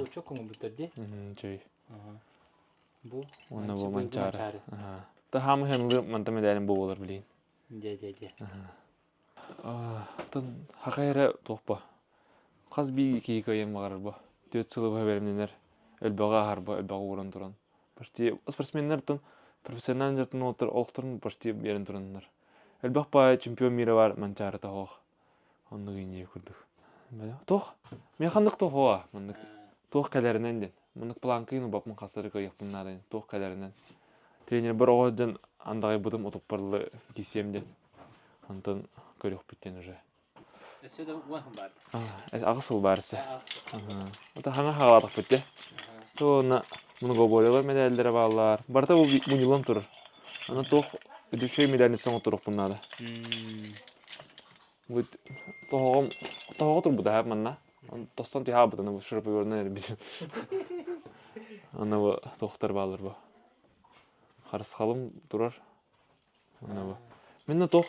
O çok mu bitirdi? Чөй. Bu. Оны бу манчары. Та хамы хэнлы манта медалін бу болар білейін. De. Тын хақайра тоқпа. Қаз бейгі кейкі ойын мағарыр бу. Төт сылы бұға бәрімденер. Өлбаға ағар бу, өлбаға орын тұран. Почти спортсменнер тын профессионалын жартын отыр, олықтырын почти берін тұрындар. Өлбақ ба чемпион мира бар манчары тағоқ. Онды кейіне көрдік. Тоқ. Мен қандық тоқ оға. Тоқ кәлерінен ден. Мұндық планкайын ұбапмын қасыры көйіқпін надайын. Тоқ кәлерінен. Тренер бір оғадан андағай бұдым ұтып барлы кесемден. Антон көрек біттен уже. Söyle bu var. Ағысыл барысы. Ота хаңа хағаладық бітті. Тоғына мұны көбөлелер медальдері балар. Барда бұл мұнилан тұрыр. Ана тоқ үдікшей медальні соңы тұрық бұннады. Тоғығы тұр бұда әп манна. Тостан тиға бұданы бұл шырпы көрінен әрі бейім. Ана бұл тоқтар балар бұл. Қарыс қалым тұрар. Ана бұл. Менна тоқ.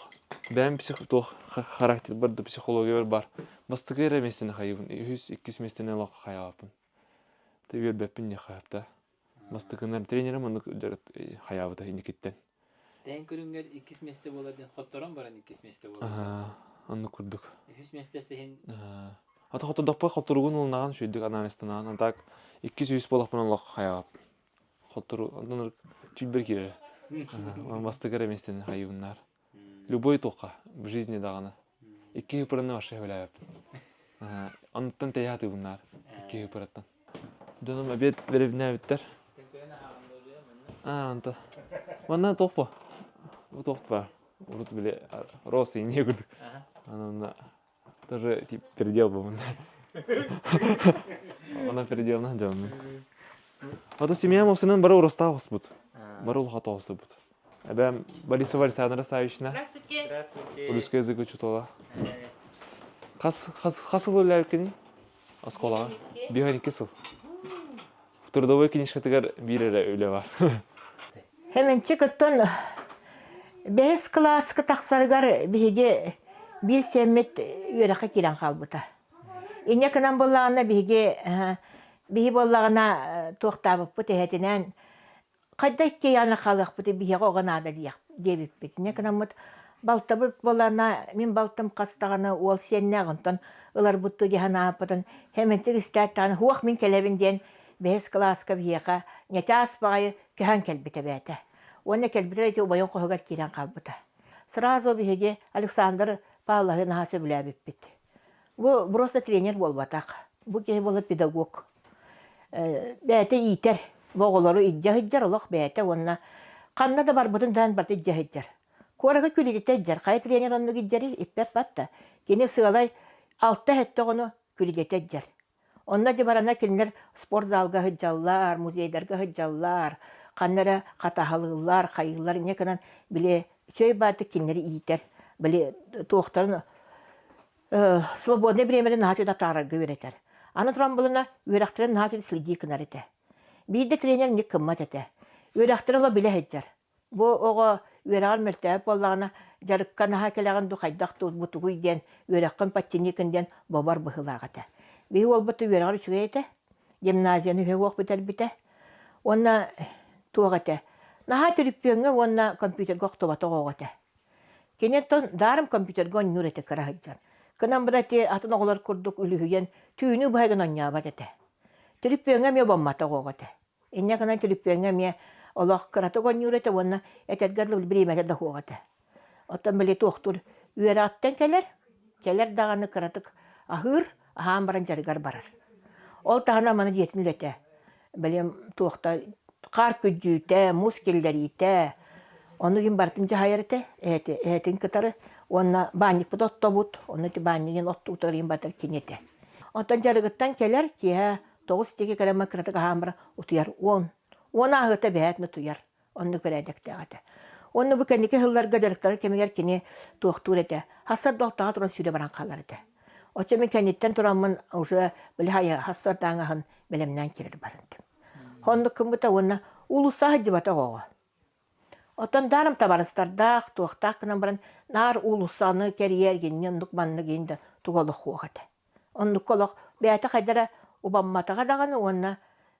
Бәм тоқ характер барды психология бар. Бастығы әрі местені қайыбын. 100-200 местені лақы қайабын. Тәбір бәппін не қайапта. Бастығынар тренерім оны қайабыда индикеттен. Тән көріңгер 2 месте боларден қоттаран баран 2 месте боларден. Оны көрдік. 100 месте сен... Ата қотты дақпай қоттырығын ұлынаған шүйдік аналистінаған. Антақ 200 болақпын лақы қайабын. Қоттыру, антаныр түйбір керері. Бастығы әрі местені қайыбынар. Любой тоқа в жизни дағаны. 2 үпірінні башы өйләйіп. Анттан тәйяты бұнар. 2 үпіріттен. Дөнім әбет беребіне әбеттер. Анта. Манна тоқ ба. Бұл тоқты бар. Урут біле росы не көрдік. Анамда тоже передел ба бұнда. Она переделна жауны. Ато семьям опсынан бары ұрыста ғыс бұд. Бары ұлға тоғысты бұд. Әбәм Борисова Александра Савична. Здравствуйте. Русский язык учутала. Қасыл өлі әркені? Асколаға. Биған 2 сыл. Трудовой книжкатығар бірері өлі бар. Хеменчі күттін 5 класскы тақсарғар біге бил сәмет үйеріқі келен қалбыта. Ине кынан болағына біге болағына тоқтабып бұт әйтінен қайда ке яны қалық бұты біге оғанады дейіп бет. Ине кынан бұт балтабыт болана, мен балтым қастағаны ол сенне ағынтан, ылар бұтты дехана апытын, хеменчик істәттіғаны, хуақ мен келебін ден, 5 класска бияқа, нете аспағайы көхен келбіті бәті. Оны келбіті әйті ұбайын қоғығар керен қалбыты. Сразу бігеде Александр Павлович нағасы біләбіп бітті. Бұл просто тренер болбатақ. Бұл кей болы педагог. Бәті итер. Боғылары иддя-хиджар олық бәті онына. Қанна да бар бұтын дан барды иддя-хиджар. Қорығы күледеті идджар. Қай тренер оны гиджары иппет батты. Кені сығалай 6 хетті оны күледеті идджар. Онна де барана келінер спорт залға хиджаллар, музейдерға хиджаллар, қаннары қатағалылар, қайғылар, некінен біле чөй баты келінері итер. Біле тоқтарын свободный времени нахачу да тарарга веретер. Аны туран булына үрәхтерен нахачу следи кынар ите. Бийде тренер не кыммат ите. Үрәхтерен ла биле хеджар. Бу ого үрәгән мәртәбә боллагына жарыкка наха келәгән ду хайдак ту бутугы дигән үрәккән паттинекендән бабар быһылагата. Би ул буту үрәгән чуга ите. Гимназияны хәвок битәр бите. Онна тугата. Наха телеппеңгә онна компьютерга охтобата гогата. Кенеттен дарым компьютерга нүрәте кара хеджар. Кынан бұраты атын оғылар күрдік үліхүйен түйіні бұхайгын оння бат әті. Түліппеңе ме боммата қоғаты. Инне кынан түліппеңе ме олақ қыраты қонюр әті, онына әтәдгарлы білбіремәді да қоғаты. Оттан білеті оқтыр үйері аттан келер дағаны қыратық ахыр, ахаан баран жарығар барар. Ол тағына маны детін үлеті. Білем туақта қар күджүйті, мұз келдерейті. Оны ген бартын жағайыр әті, әтін кытары. Онна банник бұд отто бұд, оны ти банниген отто ұтығырын батыр кенеті. Онтан жарығыттан келер, кеге 9 стеге кәлемі кіратыға хамыра ұтыяр 10. 10 ағыта бәйтіні тұяр, онны көрәдікті ағыты. Онны бұл кәнеке ғылларға жарықтары кемегер кене туақтуыр әті. Хасар доқтаға тұран сүйде баран қалар әті. Отча мен кәнеттен тұрамын ұжы білі хая хасар даңағын білімнен келер барынды. Онны кім бұта онна ұлысағы жібата қоға. Отан дарым табарыстардақ, туақтақ кынан баран нар улусаны кәрiyер геннен нукманны генді туғалық хуағады. Он нукколық бәйті қайдара убамматаға дағаны онна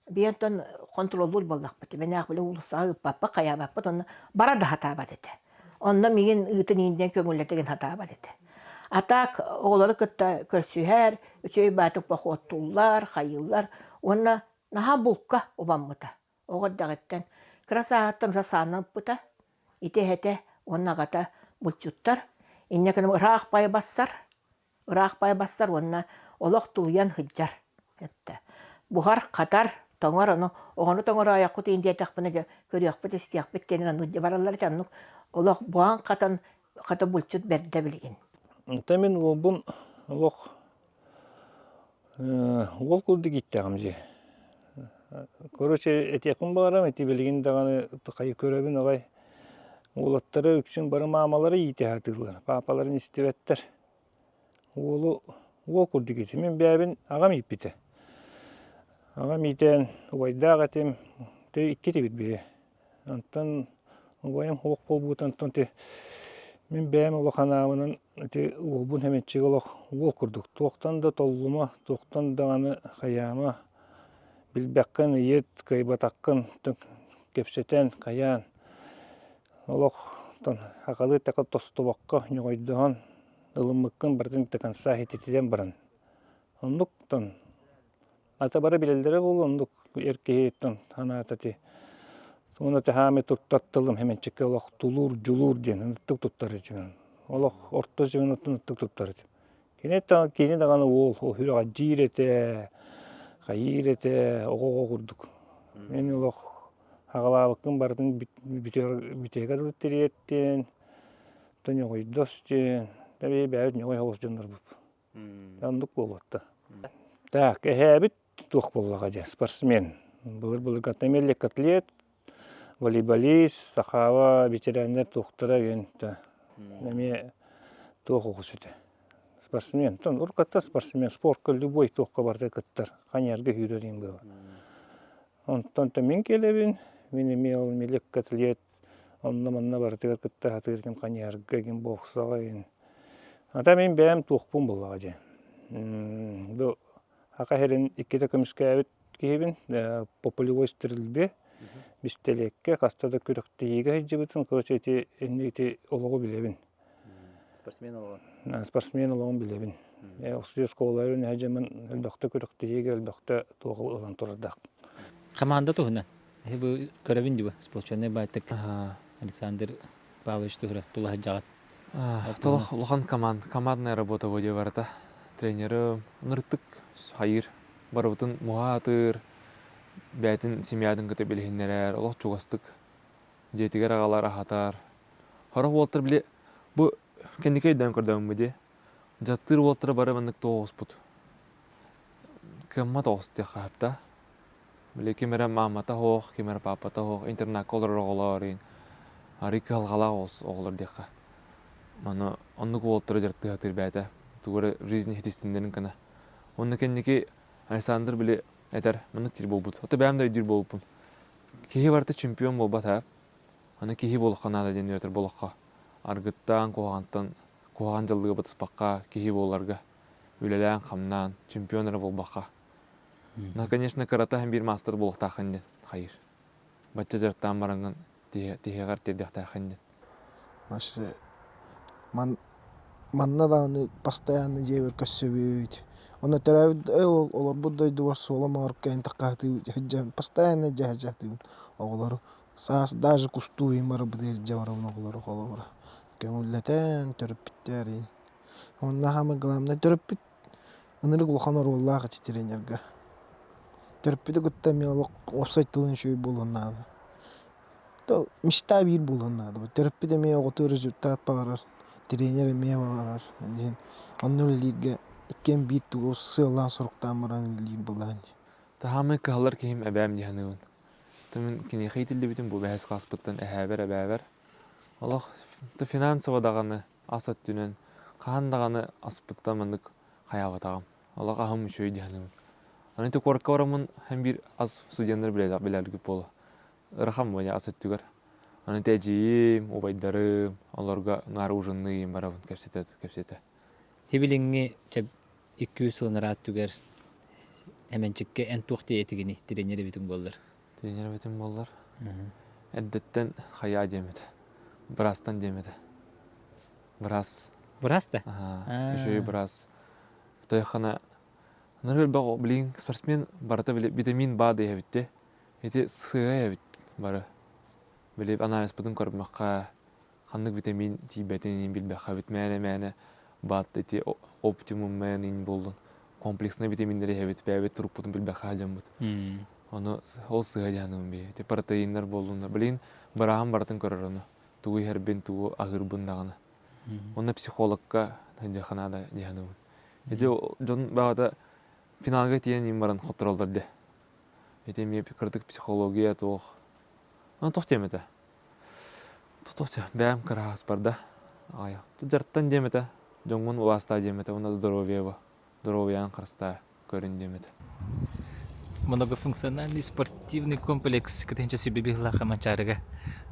бейінтон контролдур болдақ бәті. Мен ақ білі улусағы ұппаппа қая баппыт, онна барады хата бәдеті. Онна меген ұйтын енден көңілетеген хата бәдеті. Атақ оғылары күтті көрсүйәр, үчөй бәтік бақуаттулар, қайылар, онна наға бұлққа убаммыта. Оғырдағыттен красааттан жасанып бұта, ите-хете оннағата бұлчуттар, иннекінің ұрақ бай бассар, онна олық тұлыян хыджар. Бұғар қатар, тоңар, оғаны тоңар аяқ құты инде тақпыны көріяқ бұт, істияқ біттенін ұнды баралар тәнік, олық бұған қата бұлчут бәрді білген. Тәмен ол бұн олық ол күрді кетті ағымзе. Короче, этекун барам, эти белгин даганы кайы көрөбүн агай. Улаттары үксүн бары мамалары ите хатырлар. Папаларын истебеттер. Ол курду кети. Мен бәбин агам иппите. Агам итен убайда гатем те иккете бит бе. Антан убайым хок болбут антан те мен бәм улаханабынын те улбун хеметчег олох ол курдук. Токтан да толлума, токтан даганы хаяма. Билбәккін, ет, кайбатаққын, кепсетен, каян. Олық, ақалы тәкі тостубаққа, нөғайдыған, ылымыққын бардың тәкін сахететеден баран. Ондық, ата бары білелдері бол, ондық еркееттен, хана ататы. Соны тәхаме тұттаттылым, хеменчекке олық тулур, жулур ден, ұттық тұттары жеген. Олық, орта жеген ұттың ұттық тұттары жеген. Кене дағаны ол хүріға жиреті, қайырете оғоға құрдық. Мен олық ағалабықын бардың бітеге дұлттереттен, тұны қойдос ден, тәбе бәуд не қой хоғыз жондар бұп. Яндық болуатта. Так, әбіт тұқ болуға де, спортсмен. Бұлыр катамелік атлет, волейболист, сақава, ветеранер тұқтыра генті. Нәме тұқ оғыз өте. Спортсмен, уркатта спортсмен, спортқа любой тоққа барды кыттар, қанярғы үйрерін было. Онтан мен келебін, мен емел мелек катлет, онна-манна барды кытта хатырдым қанярғы ген боқсаға ген. Ата мен бәм тоқпын болаға же. Ақа херін иккеті көміске әбіт кейбін, популевой стерілбе, бістелекке, қастада көрікті егі жібітін, көрсеті олығы білебін. спортсмен олон. Спортсмен олоң билебин. Оксуз школаларын хажаман элбакта көрөктөйгө элбакта тоогул ылан турдак. Команда туһунан. Бу көрөбүн дибы сполчонный байтык. Александр Павлович Тухрах тулах жагат. Толох улахан командная работа воде барата. Тренеры ныртык хайыр. Барыбытын муатыр. Бәйтін семьядың көте білгеннерер, олық чуғастық. Жетігер ағалар ахатар. Хорох уолтыр біле, бұ кәндеке өйден көрдәуім бөде. Жаттыр уолтыры бары мәндік тоғыз бұд. Кемма тоғыз тек қапта. Біле кемері мамата хоқ, кемері папата хоқ, интернат колыр оғыларын. Арик алғала оғылыр деқа. Маны оннық уолтыры жарты хатыр бәді. Туғыры жизни хетістіндерін кіна. Онны кәндеке Александр біле Эдер, мені тир болбут. Ота бәм да үйдір болбун. Кихи барты чемпион болбат ап. Аны кихи болыққа нада ден өтір болыққа. Аргыттан, коған жылдығы бұтыспаққа, кихи боларга. Үлелән қамнан, чемпионары болбаққа. На, конечно, карата һәм бир мастер болықта қанден, хайыр. Батча жарттан бараңын, тихегар тердіқта қанден. Машы, манна да аны постоянно жебір көссөбүйт. Оны төрәбіт олар бұддай дуар солама арқайын таққаты постоянно жахажаты оғылары. Саас даже кустуы мары бұдайыр жаварауын оғылары қолы көңілләтән төріп біттәрін. Онна хамы ғаламна төріп бит. Оныры құлқан орғыллағы титеренерге. Төріп біті күтті мен офсайттылын шөй болғаннады. Мишта бір болғаннады. Төріп біті мен оғыты результат бағарар. Тренері мен бағарар. Онны өлілерге Иккен бит тугу сылан соруктан баран лир булан. Тахамы кахалар кихим әбәм дихануын. Тымын кини хейтілді бітін бұл бәхес қаспыттан әбәр. Олақ финансово дағаны асат түнен, қахан дағаны аспыттан мандық қаяватағам. Олақ ахым үшөй дихануын. Аныты қорыққа орамын һәм бір аз студенттер біләлгі болы. Рахам бөне асат түгер. Аныты әжейім, обайдарым, оларға нар ұжынныйым барабын кәпсеті. Хибилинги чеп 200 сылын раат түгер әмәнчікке ән туқты етігіні тренері бітін болдар. Тренері бітін болдар. Әддеттен қая демеді. Брастан демеді. Брас. Брас да? Үшөй брас. Тойхана. Нұргіл бағу білейін спортсмен барыта витамин бады әвітті. Еті сыға әвіт бары. Біліп анализ бұдың көрмаққа қандық витамин тейбәтінен білбәққа бітмәне бат эти оптимум мен болдун. Комплексный витаминдери хевит бәбет туруп бутун билбәхә җам бут. Аны ол сыга җаным бе. Те протеиннар болдунар. Билин бараган бартын көрөр аны. Тугы һәрбен тугы агыр бундаганы. Оны психологка җаханада җаным. Эҗе жон багада финалга тиен имбаран хотролдырды. Эте ме пикырдык психология тох. Аны тохтемете. Тохте бәм карас барда. Ая. Туҗарттан демете. Жоңмун уласта демете, у нас здоровьян қарста көрін демете. Многофункциональный спортивный комплекс кітенче сөйбебеғлаға манчарыға.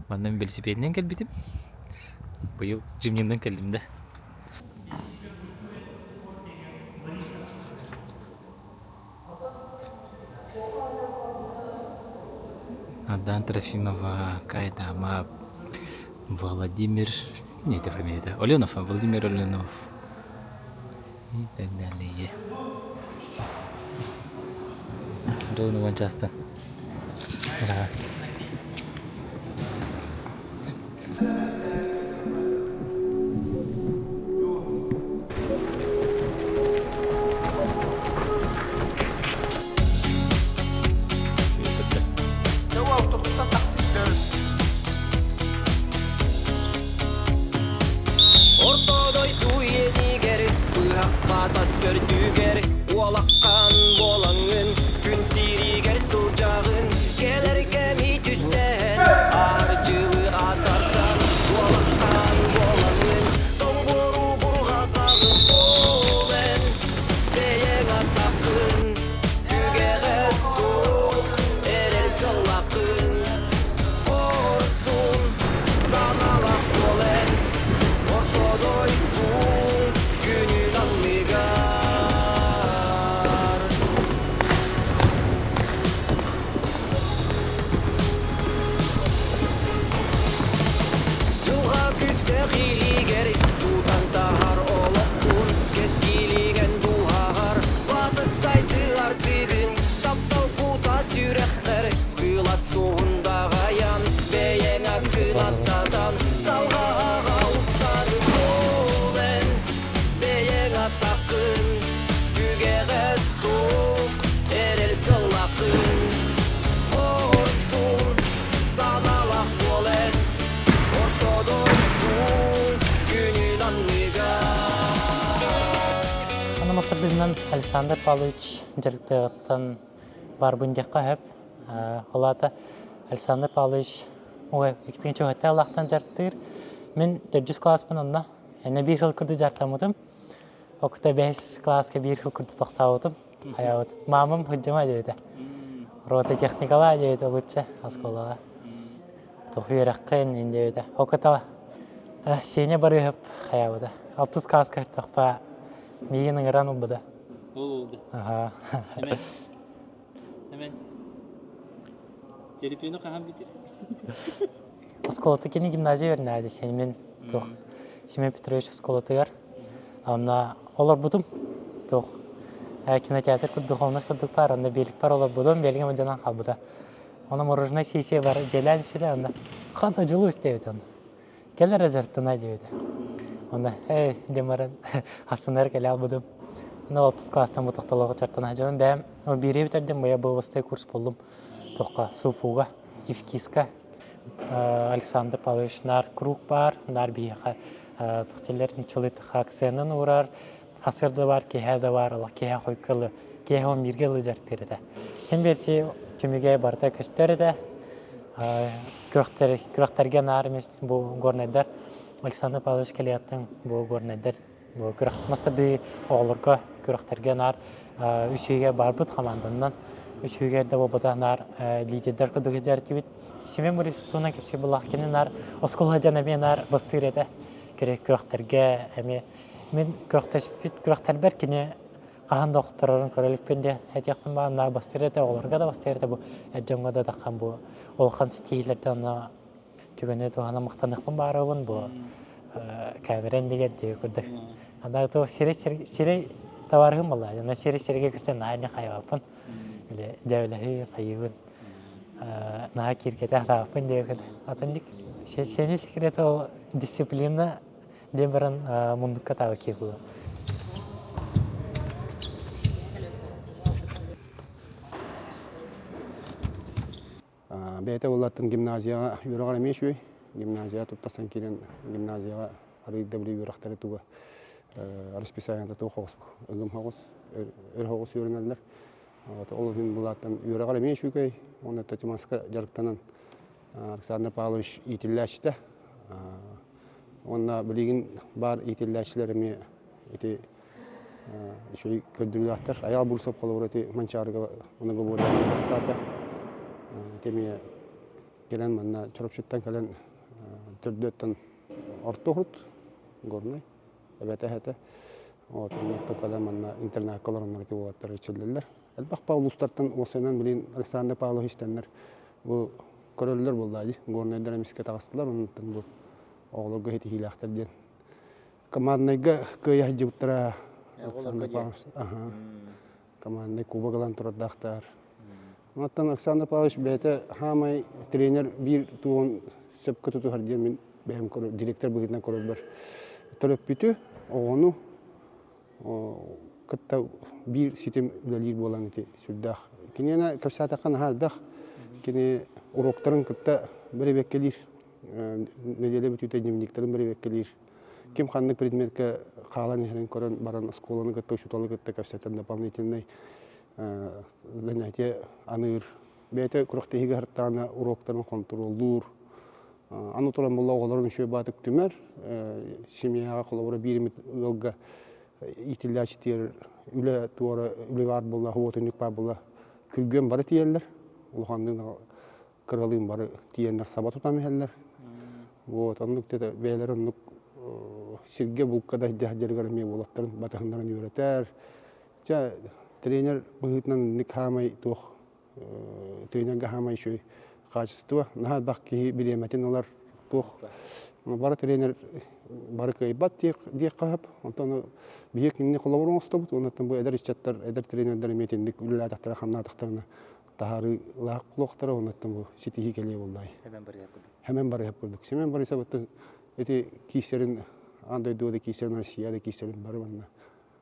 Маннан велосипедінен кәлбетім. Бұйыл жимнеңден кәлімді. Адан Трофимова, Кайдама, Владимир... Не, это фамилия. Оленов, Владимир Оленов. И так далее. Ровно вон часто. Да. Gördüger, ualakkan bolangın, gün siriger sılcağın, gelir gemi düşten, ağırcılığı atarsan, ualakkan bolangın, tomburu burgatağın, olen, beyen atakın, dügeğe soğuk, erer sallakın, olsun, sanalak olen, ortodoydun, günün anlığa. ардынан Александр Павлович жарықтығыттан бар бұндеққа әп. Олата Александр Павлович ектің чөғетті Аллахтан жарықтығыр. Мен 400 класспын онна. Әне бір хыл күрді жартамыдым. Оқыта 5 класска бір хыл күрді тоқтауыдым. Мамам хүджама дейді. Рота техникала дейді лучше асколаға. Тоқы ераққын енді дейді. Оқытала сене барығып қаяуыды. 60 класска тоқпа мейгінің ұран ұлбыды. Ол oldu. Hemen. Telefonu kahan bitir. Осколаты кені гимназия өрнәді. Сен мен Семен Петрович осколаты ғар. Амна олар бұдым. Кинотеатр күрдік, олнаш күрдік бар. Онда белік бар олар бұдым. Беліге мұнжанан қалбыда. Она мороженое сесия бар. Желән сөйле. Онда қанта жылу істейді. Келер ажарттына дейді. Онда демаран асынар келе албыдым. 6 класстан бұтықталығы жартына жауын. Бәм бірі бітерден бұя бұғыстай курс болдым. Тоққа Суфуға, Ивкиска, Александр Павлович нар круг бар, нар бейіға тұқтелердің чылытыға аксенін ұрар, асырды бар, кейхәді бар, кейхә қойқылы, кейхә 11 жылы жарттырды. Хен берте түміге барда көстерді, күріқтерге нар емес бұл көрнедер, Александр Павлович келияттың бұл көрнедер, бұл күріқмастырды оғылырға күріқтерге нар үшеге бар бұд қамандынан, үшеге де бұда нар лидердер күдігі жарты Семен Борисовтуна кепсе бұлақ кені нар оскола жанаме нар бастыр еді. Керек күріқтерге, мен күріқтер бәр кені қаған доқтырырын көрелікпен де әтеқпен бағын нар бастыр еді, оларға да бастыр еді. Бұл әджанға да даққан бұл олқан стейлерді оны түгіне туғана мұқтанықпен баруын бұл кәмерен деген деу күрді. Анда тұғы сирей таварғын бұла, сирей-сирейге күрсен айны қайвапын, жәуләхі қайығын. Наға киркеті ақтағапын деугін. Атындық, сені секреті ол дисциплина дембірін мұндыққа тағы кейбілі. Бәйті олаттың гимназияға үйріғар емеш өй. Гимназияға тұптасан келен гимназияға арыйда білі үйріқтары туға расписаниянда туға қоғыс бұл. Үгім қоғыс, өр қоғыс үйрінәлілер. Ол үшін бұлаттың үйріғар емеш өй. Оны Татиманска жарықтанан Александр Павлович итілләшті. Онна білеген бар итілләшілеріме көрдірілі аттар. Аял бұрсап қолы ұраты манчарыға оныға бұрды бастаты. Теме келен манна чорапшыттан келен түрдеттен орты ғұрт көрінай. Әбәті әті. Оннаттан келен манна интернет колорынлары те болаттар өтшелдерлер. Әлбақ Павлустардан осынан білейін Александр Павловичтенлер бұл көрелілер болды. Горнайдар әмеске тағыстылар, онынтан бұл оғылырға хеті хилақтар ден. Командайға көйі жауыттыра Александр Павлович. Командай кубағылан тұрардақтар. Оныттан Александр Павлович бәйті хамай тренер бір туғын сөпкі тұту харден мен бәйім көрі, директор бұғытынан көрі бір. Тұрып бүті, оғыну кытта бир ситем үлелер болан ити сүрдах. Кинена капсатакан халдах. Кине уроктарын кытта беребеккелер. Неделе бүтүтө дневниктерин беребеккелер. Ким ханнык предметке калан ихрен көрөн баран школаны кытта шуталы кытта капсатан дополнительный занятие аныр. Бете курактыгы хартана уроктарын контролдур. Аны туран болла оголорун шөй батык түмөр. Семьяга колобура бир ылга итилляшитер үле туара үле бар болла хотынык бар болла күлгөн бары тиеллер улхандын кырылын бары тиеннер сабат утамыйлар вот андык те бейлерин сирге булкада жагдыргар ме болоттарын батахындарын үйрөтөр жа тренер быгытнан никамай тох тренерге хамай шөй качество на бакки билеметин олар тох бары тренер бары кайбат дек кап онтон биек инне колоборун остоб онтон бу эдер чаттар эдер тренерлер метиндик үллә тактар хамна тактарына тахары лак кулоктар онтон бу ситихи келе болдай hemen бар яп көрдүк Семен Борисовтун эти кистерин андай доды кистерин Россияда кистерин бар бана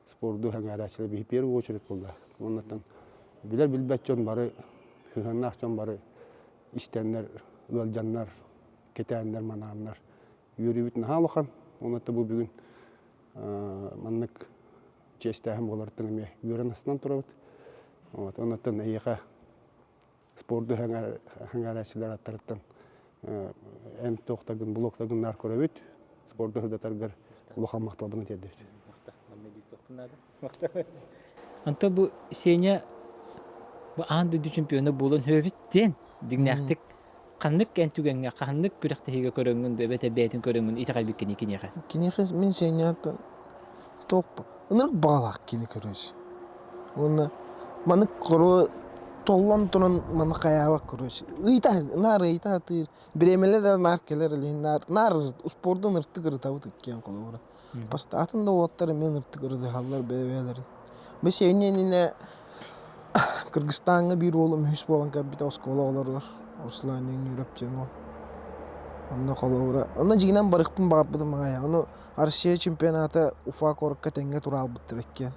спорту хаңарачылы би первую очередь болду онтон билер билбетчон бары хыганнахчон бары иштеннер ылжаннар кетеннер мананнар Юрий Витнахалохан, он это был бегун, манник честәһем болардын эме үрен астынан турабыт. Вот, оннан эйга спорту хаңарачылар аттарыттан эм тоқтагын блоктагын нар көрөбүт. Спорту хырдатаргар улахан макталбын тедди. Anta bu sene bu andı çempiyonu bulan höbütten dignaktik kanlık entügenge kanlık kürekte higa köröngün de bete betin köröngün itakal bikkini kinega. Кинехес мен сенята топ. Онор балак кини көрөс. Оны маны коро толлон туран маны каява көрөс. Ыйта тыр. Биремелер да наркелер нар спорттун ырты кыртабыт кен колора. Пастатында оттар мен ырты кырды халлар бебелер. Мен сенене Кыргызстанга бир олум хүс болгон капитал школалар бар. Русланның Европтен ол. Онна колора. Онна жигинен барыкпын барбыдым мага. Оны Россия чемпионаты Уфа корукка тенге турал битиреккен.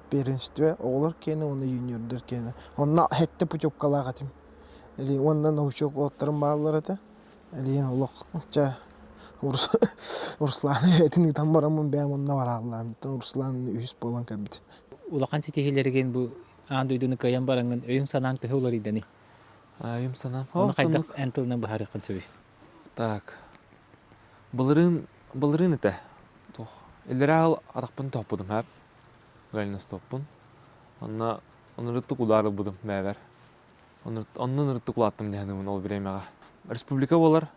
Первенстве олар кені, оны юниордер кені. Онна хетте путевкалаға тим. Или ондан научок оттарын бағалар еді. Или олық жа Русланы этini там барамын бәм онна бар аллам. Русланы үйіс болған кәбіт. Улақан сетехилерген bu andı üdünü kayan barangın öyün sanang tehulari deni. Öyüm sanam. Onu kaydak entılına bahari qınsıvi. Так. Былырын ите. Тох. Илерал атақпын топпудum hep. Гальнас топпун. Онна рыттык удары будым бәбәр. Оннан рыттык улаттым дегенім ол биремеға. Республика болар.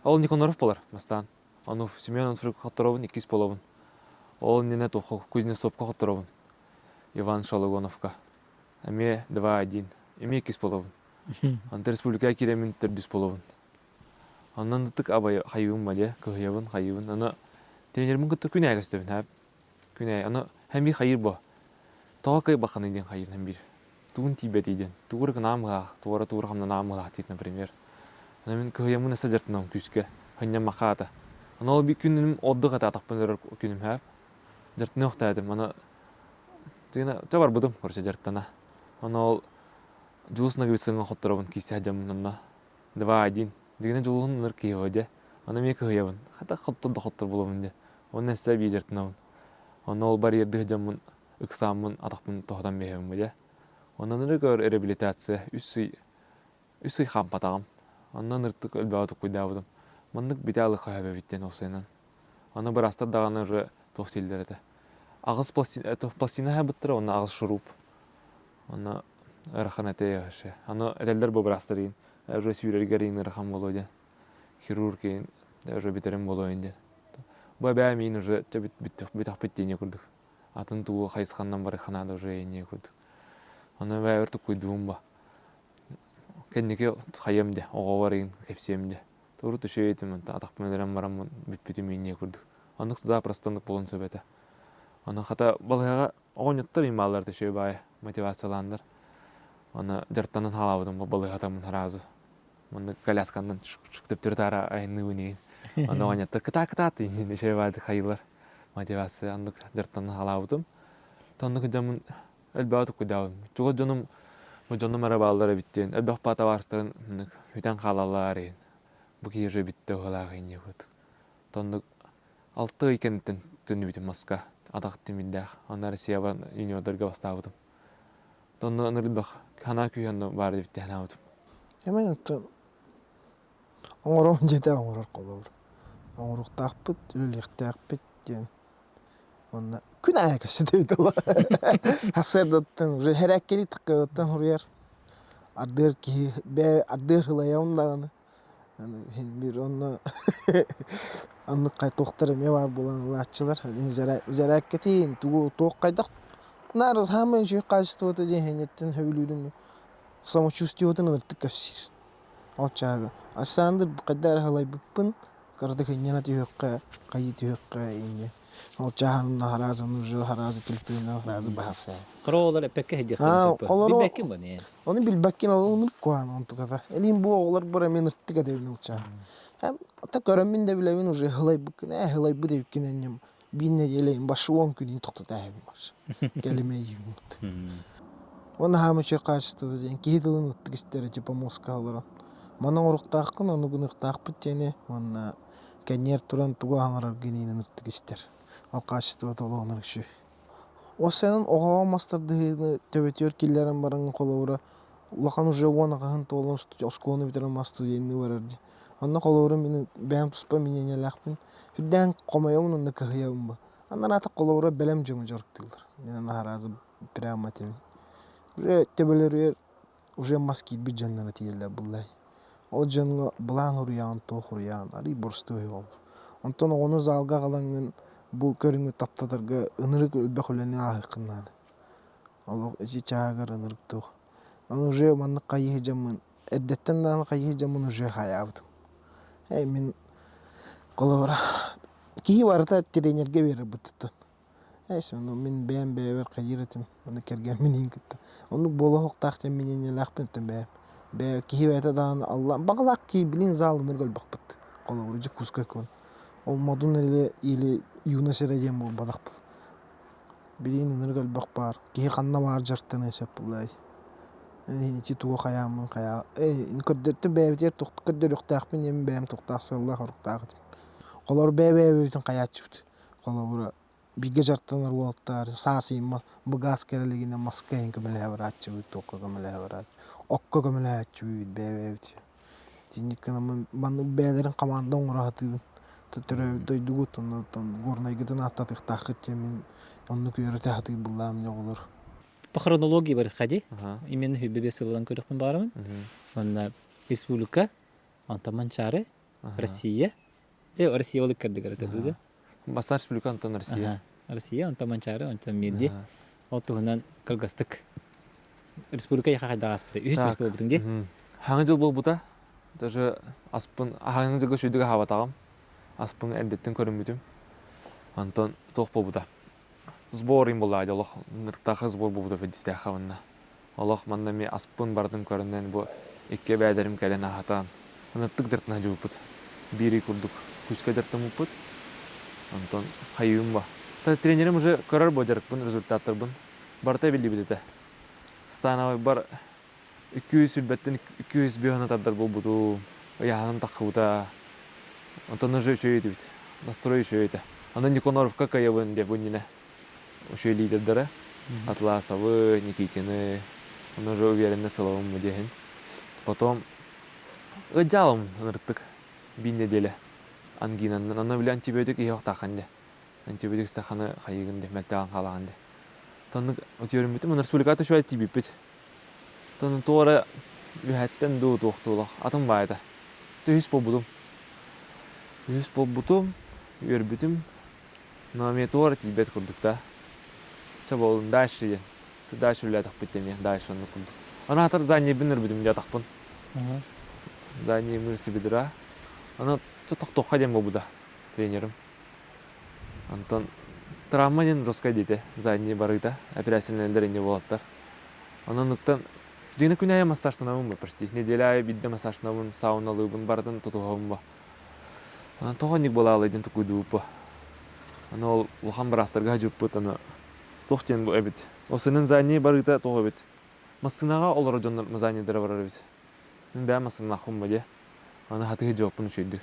Ол Никоноров болар, бастан. Оны Семен Хоторовын 2 болобын. Ол нене тоху Кузнецовка Хоторовын. Иван Шалогоновка. Эме 2-1. Эме 2 болобын. Анты республика киремин 4 болобын. Ondan tık abay hayvun bale, kıyavun hayvun. Ana trenirim gittik güney gösterdim hep. Güney ana hem bir hayır bu. Tavakay bakan idin hayır hem bir. Tuğun Tibet idin. Tuğur namga, tuğur hamna namga tit например. Ana men kıyavun nasıl jartnam küske. Hanya makata. Ana o bir günüm oddu kata takpınlar günüm hep. Jartnı yok dedim. Ana tüyna çabar budum korsa jartana. Ana ol Julusna gibisini hottarabın kisi hacamın ana. 2-1. Дигене жолун ныр кыйваде. Аны мен кыйвын. Хата хоттор боломун де. Оны нәсә бижертнау. Аны ол бар ерде жамын ыксамын атакмын тодан бехем де. Аны ныр көр реабилитация үсүй хампатагам. Аны ныртык өлбәүтүк куйдабыдым. Мындык биталы хабе биттен осайнан. Аны бір астар даганы уже тохтилдерде. Агыс пластина хабыттыр, аны агыс шуруп. Аны раханате яшы. Аны элелер бу бір астарын. Уже сүйрергерин рахам болойды. Хирургин уже битерем болойды. Бабай мен уже битах биттене курдук. Атын туу хайсхандан бары ханада уже эне курдук. Аны баерту куйдум ба. Кеннеке хаямде, оговарин кепсемде. Туру түшөйтүм, атакпенерем барам битпитим эне курдук. Аны запростандык болон сөбөтө. Аны хата балага огоньоттор ималар түшөй бай мотивацияландар. Аны жартанан халабыдым балага тамын разы. Мында коляскандан чыктып туртара айны уни. Аны оняттыр кыта тине шебады хайылар. Мотивация аны жартанан халабыдым. Тонны жамын элбаты кудабым. Чуга жонум жонум арабалары биттен. Элбак пата барстырын хүтен халалар. Бу киже битте халагын егөт. Тонны 6 экенден түнү бит Москва. Атак тимилдә. Аны Россияга юниордерге бастабыдым. Тонны нырбак хана күйәнне бар дип тәнәүдем. Hemen attın. Оңором жете оңорор колор. Оңорук тақпыт, үлек тақпыт ден. Онна күн аякасы дейді ла. Хасырдаттын, уже херәккели таққыттан хуруяр. Ардыр ки, бә ардыр хылаяун дағаны. Хен бир онна анны қай тоқтары ме бар болан латчылар. Зәрәккетейін, туғы тоқ қайдақ. Нар хамын жүй қайсыты оты ден хенеттен хөвілудің. Самочувствиятын ыртык кәпсир. Алчағы. Асандыр бұқадар халай бұппын, қарды кәнен аты өққа, қайыты өққа енге. Алчағының харазын ұжы, харазы түлпейін, харазы бағасы. Қыроғылар әпәкке хеджектен сөпі. Білбәккен ба не? Оны білбәккен олығын ұрқуан онтықада. Әлін бұл оғылар бұра мен ұрттық әдеуін алчағы. Ата көріммен де біләуін ұжы халай бұқын, халай бұ девкен әнем. Бейіне елейін башы 10 күнін тоқтыда әйін бар. Кәлеме үйін. Оны хамычы қашысты деген кейділін ұттық істері типа Москаларын. Маның ұрықтақын, оны күн ұрықтақ біттені, оны кәнер тұран туға аңырар генейін ұттық істер. Ал қашысты өт олығын ұрықшы. O senin oğa mastardığını töbetiyor killerin barın kolawra. Ulakan уже ona kahın tolan oskonu bitiren mastudiyeni varardı. Anna kolawra meni beğen tuspa minene lakpın. Hüdden qomayamın onu kahıyamın ba. Anna nata kolawra belem jımı jarıktılar. Menen narazı prama temin. Уже töbeleri уже маскит bir canlara tiyeler bullay. O canlı bulan huruyan to huruyan ari borstu yol. Ondan onu zalga galanın bu körüngü taptadarga ınırık ölbek öleni ahıqınnadı. Allah içi çağır ınırık tuğ. Onu уже manlı kayı jamın eddetten dan kayı jamın уже hayavdım. Hey min kolora ki varta trenerge verir bıtıttın. Neyse onu min beğen beğer kayıretim. Onu kergen minin gitti. Onu bola hok tahtya minin lakpıntım beğen. Be ki veta dan Allah bakalak ki bilin zalınır gol bakpıt. Koloracı kuska kon. Olmadın öyle ili Yunus Ereceğim bu badak bul. Bilin inir gol bak bar. Ki kanna var jarttan hesap bulay. Yine çi tuğ kayamın kaya. İn köddettim beğer tuğ ködder yok takpın yemin beğen tuğ taqsa Allah horuk taqıt. Kolor beğer bütün kaya çıktı. Kolor bir jarttanlar voltlar sasıyma bu gaz kereligine maska en kömele avaratçı toqqa kömele avarat. Okka kömele açı beğer. Tinnik kanamın banı beğerin kamandan rahatı. Töre duydugut onu gornay gidin atatık taqıt yemin onu kuyarı tahtı bullam yok olur. Bu хронология бар хadi. Именно хүббе сылдан көрөкмөн барамын. Онда республика, онта Манчары, Россия. Россия болуп кирдик да. Басар республика Антон Россия. Россия, онта Манчары, онта Меди. Отугунан Кыргызстык. Республика яхада аспыта. Үз месте болбутун ди. Хаңы жыл болбута. Даже аспын хаңы жылга шүйдүгө хабатагам. Аспын эрдеттен көрүнбүтүм. Антон тох болбута. Сбор им булайды, Аллах ныртақы сбор болбута федистэ хавынна. Аллах манна ми аспын бардым көрүнен бу икке бәдерим кэлен ахатан. Ныртык жыртына жуупут. Бири курдук. Күскө жыртым упут. Антон хайым ба. Тренерим уже көрөр бо жарыкпын результаттарбын. Барта билди битете. Становой бар 200 сүлбеттен 200 бионатардар болбуту. Яханын такыбыта. Антон уже шөйөйт бит. Настрой шөйөйт. Аны Никоноровка каябын деп өніне. Уши лидердары. Атласовы, Никитины. Он уже уверенно Соловым мудехин. Потом ыджалым нырттык. Бин неделе. Ангинанын. Аны биле антибиотик иёк таханде. Антибиотик стаханы хайыгынде. Мәктаган қалағанде. Тонны өтөрүм битим. Аны республикаты шуай тибиппит. Тонны тоора үһәттен дуу тоқтуулақ. Атым байда. Түйіс болбудум. Түйіс болбутум. Өрбүтүм. Но мен тоора тибет курдук да. Чаболун дальше ен. Ты дальше улятак биттеме. Дальше оны курдук. Ана атар занне бинер бидим ятакпын. Занне мырсы бидира. Ана тоқтоққа дем болбуда. Тренерим. Антон травманен роскай дейте. Занне барыда. Операциялендер инде болаттар. Анандыктан жеңі күн ая массажтанабын ба почти. Неделя ая бидде массажтанабын, сауналыбын бардын тутуғабын ба. Ана тоғанник бола алайден тұқуйдуып ба. Ана ол улхан барастарға жүріп бұд, ана тоқтен бұл әбет. Осының зайне барыда тоғы әбет. Масынаға олар жонлар мазайнедері барар әбет. Мен бәй масына қым ба де. Ана хатығы жауаппын үшейдік.